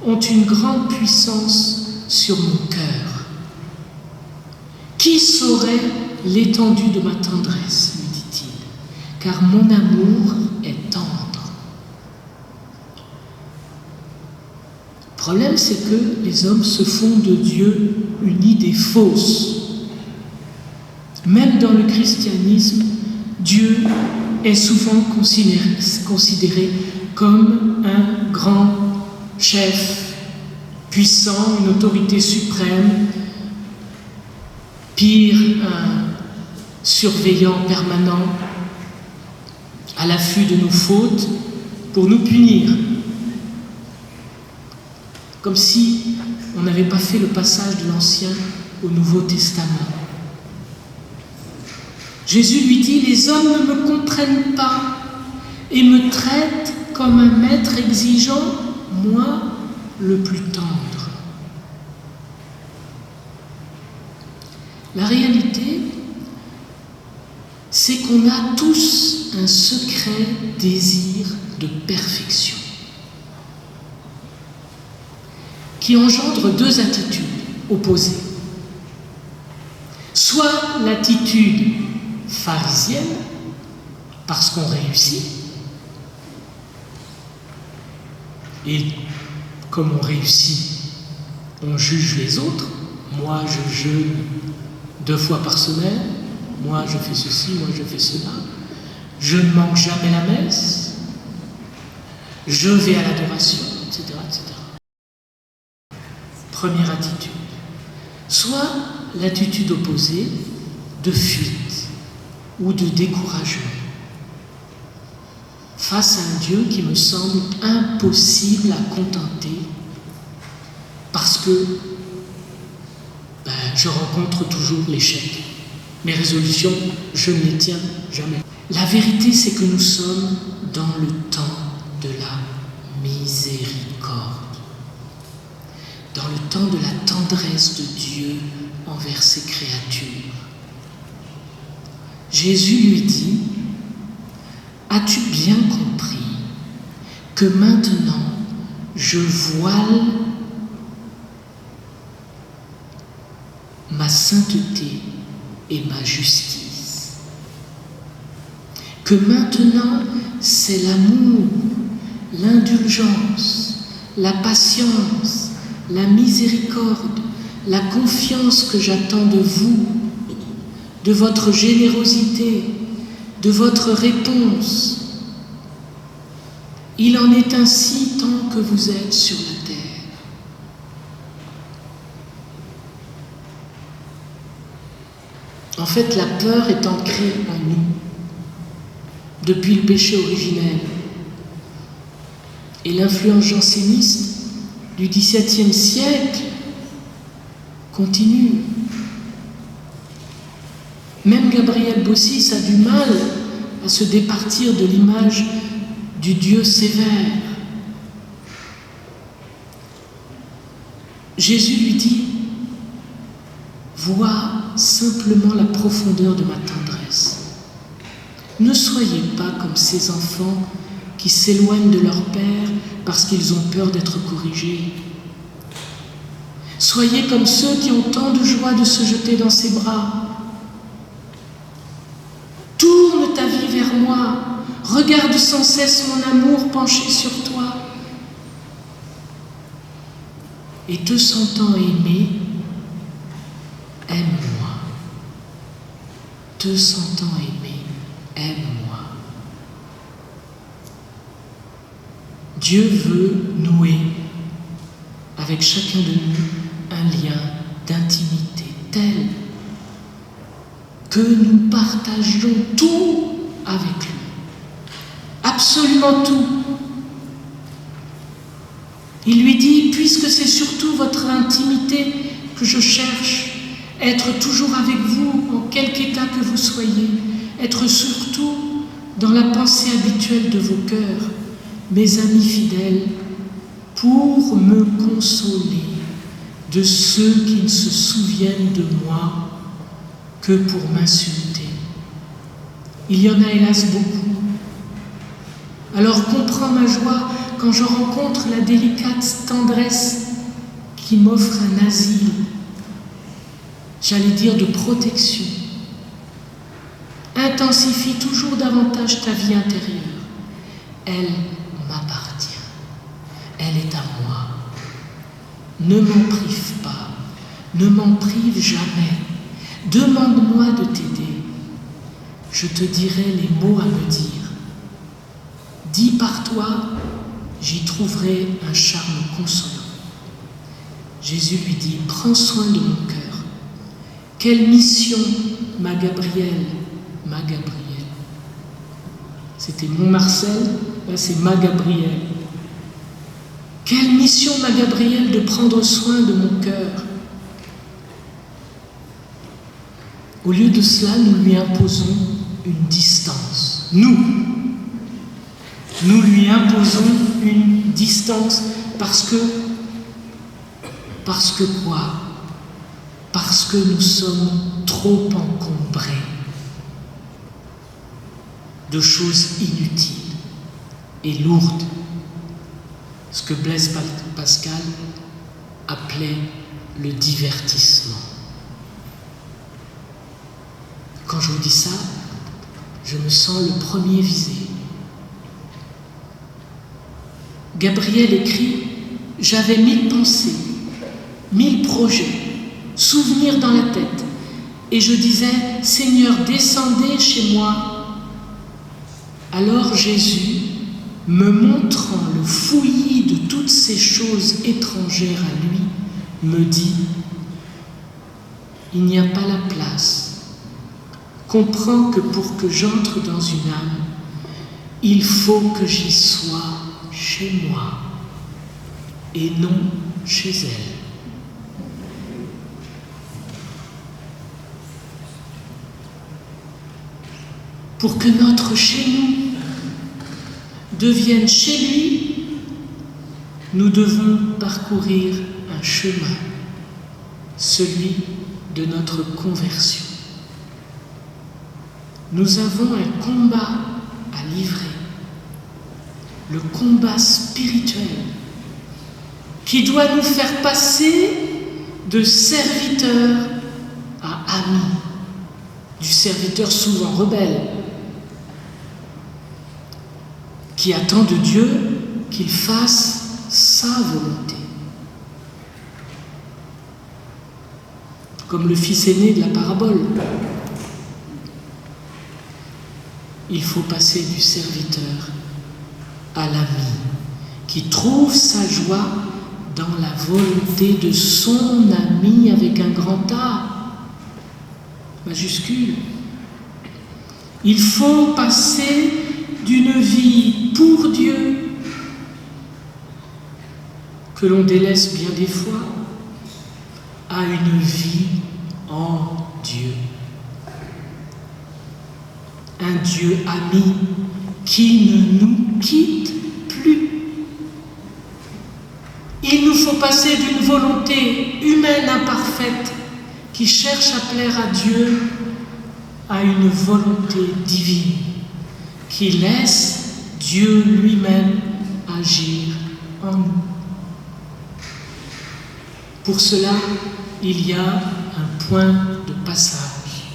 ont une grande puissance sur mon cœur. Qui saurait l'étendue de ma tendresse, lui dit-il, car mon amour est tendre. » Le problème, c'est que les hommes se font de Dieu une idée fausse. Même dans le christianisme, Dieu est souvent considéré comme un grand chef, puissant, une autorité suprême, pire, un surveillant permanent, à l'affût de nos fautes pour nous punir. Comme si on n'avait pas fait le passage de l'Ancien au Nouveau Testament. Jésus lui dit, les hommes ne me comprennent pas et me traitent comme un maître exigeant, moi le plus tendre. La réalité, c'est qu'on a tous un secret désir de perfection qui engendre deux attitudes opposées. Soit l'attitude pharisienne, parce qu'on réussit, et comme on réussit, on juge les autres. Moi, je jeûne 2 fois par semaine, moi, je fais ceci, moi, je fais cela, je ne manque jamais la messe, je vais à l'adoration, etc., etc. Première attitude. Soit l'attitude opposée de fuite ou de découragement face à un Dieu qui me semble impossible à contenter parce que je rencontre toujours l'échec. Mes résolutions, je ne les tiens jamais. La vérité, c'est que nous sommes dans le temps de la miséricorde, dans le temps de la tendresse de Dieu envers ses créatures. Jésus lui dit, as-tu bien compris que maintenant je voile ma sainteté et ma justice? Que maintenant c'est l'amour, l'indulgence, la patience, la miséricorde, la confiance que j'attends de vous, de votre générosité, de votre réponse. Il en est ainsi tant que vous êtes sur la terre. En fait, la peur est ancrée en nous depuis le péché originel. Et l'influence janséniste du XVIIe siècle continue. Même Gabriel Bossis a du mal à se départir de l'image du Dieu sévère. Jésus lui dit, vois simplement la profondeur de ma tendresse. Ne soyez pas comme ces enfants qui s'éloignent de leur père parce qu'ils ont peur d'être corrigés. Soyez comme ceux qui ont tant de joie de se jeter dans ses bras. Tourne ta vie vers moi, regarde sans cesse mon amour penché sur toi. Et te sentant aimé, aime-moi. Te sentant aimé, aime-moi. Dieu veut nouer avec chacun de nous un lien d'intimité tel que nous partagions tout avec lui. Absolument tout. Il lui dit, puisque c'est surtout votre intimité que je cherche, être toujours avec vous en quelque état que vous soyez, être surtout dans la pensée habituelle de vos cœurs, mes amis fidèles, pour me consoler de ceux qui ne se souviennent de moi que pour m'insulter. Il y en a hélas beaucoup. Alors comprends ma joie quand je rencontre la délicate tendresse qui m'offre un asile, j'allais dire de protection. Intensifie toujours davantage ta vie intérieure. Elle m'appartient. Elle est à moi. Ne m'en prive pas. Ne m'en prive jamais. Demande-moi de t'aider. je te dirai les mots à me dire. Dis par toi, j'y trouverai un charme consolant. Jésus lui dit, prends soin de mon cœur. Quelle mission, ma Gabrielle, ma Gabrielle. C'était mon Marcel, là c'est ma Gabrielle. Quelle mission, ma Gabrielle, de prendre soin de mon cœur. Au lieu de cela, nous lui imposons une distance. Nous lui imposons une distance parce que quoi? Parce que nous sommes trop encombrés de choses inutiles et lourdes. Ce que Blaise Pascal appelait le divertissement. Quand je vous dis ça, je me sens le premier visé. Gabriel écrit « J'avais 1000 pensées, 1000 projets, souvenirs dans la tête, et je disais « Seigneur, descendez chez moi ». Alors Jésus, me montrant le fouillis de toutes ces choses étrangères à lui, me dit « Il n'y a pas la place. Comprends que pour que j'entre dans une âme, il faut que j'y sois chez moi et non chez elle. » Pour que notre chez nous devienne chez lui, nous devons parcourir un chemin, celui de notre conversion. Nous avons un combat à livrer, le combat spirituel, qui doit nous faire passer de serviteur à ami, du serviteur souvent rebelle, qui attend de Dieu qu'il fasse sa volonté. Comme le fils aîné de la parabole. Il faut passer du serviteur à l'ami, qui trouve sa joie dans la volonté de son ami avec un grand A, majuscule. Il faut passer d'une vie pour Dieu, que l'on délaisse bien des fois, à une vie en Dieu. Un Dieu ami qui ne nous quitte plus. Il nous faut passer d'une volonté humaine imparfaite qui cherche à plaire à Dieu à une volonté divine qui laisse Dieu lui-même agir en nous. Pour cela, il y a un point de passage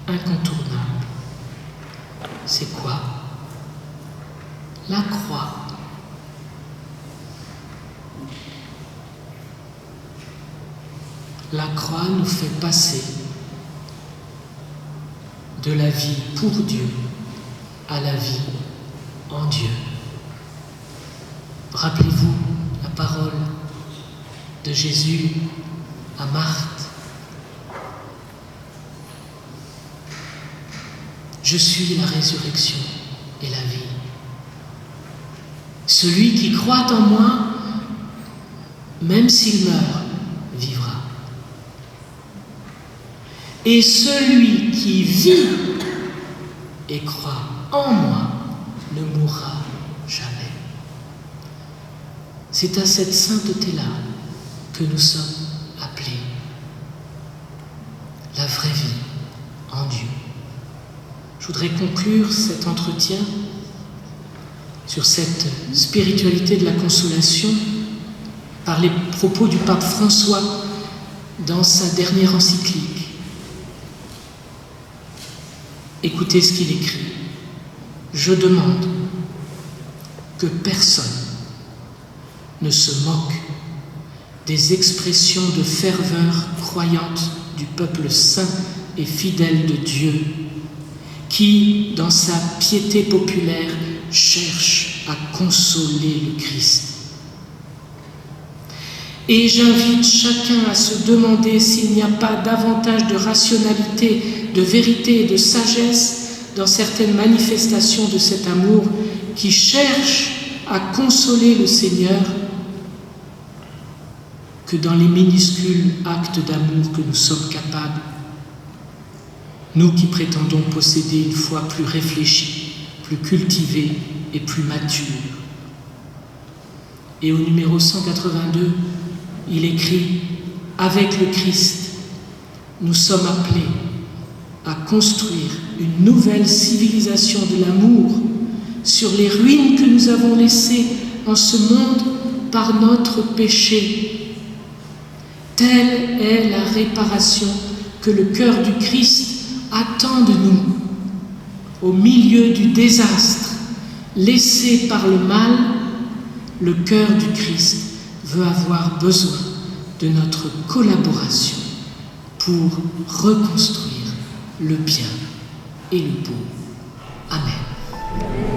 incontournable. C'est quoi? La croix. La croix nous fait passer de la vie pour Dieu à la vie en Dieu. Rappelez-vous la parole de Jésus à Marthe. Je suis la résurrection et la vie. Celui qui croit en moi, même s'il meurt, vivra. Et celui qui vit et croit en moi ne mourra jamais. C'est à cette sainteté-là que nous sommes appelés. La vraie vie en Dieu. Je voudrais conclure cet entretien sur cette spiritualité de la consolation par les propos du pape François dans sa dernière encyclique. Écoutez ce qu'il écrit. Je demande que personne ne se moque des expressions de ferveur croyante du peuple saint et fidèle de Dieu, qui, dans sa piété populaire, cherche à consoler le Christ. Et j'invite chacun à se demander s'il n'y a pas davantage de rationalité, de vérité et de sagesse dans certaines manifestations de cet amour qui cherche à consoler le Seigneur que dans les minuscules actes d'amour que nous sommes capables, nous qui prétendons posséder une foi plus réfléchie, plus cultivée et plus mature. Et au numéro 182, il écrit « Avec le Christ, nous sommes appelés à construire une nouvelle civilisation de l'amour sur les ruines que nous avons laissées en ce monde par notre péché. Telle est la réparation que le cœur du Christ attend de nous. Au milieu du désastre laissé par le mal, le cœur du Christ veut avoir besoin de notre collaboration pour reconstruire le bien et le beau. Amen.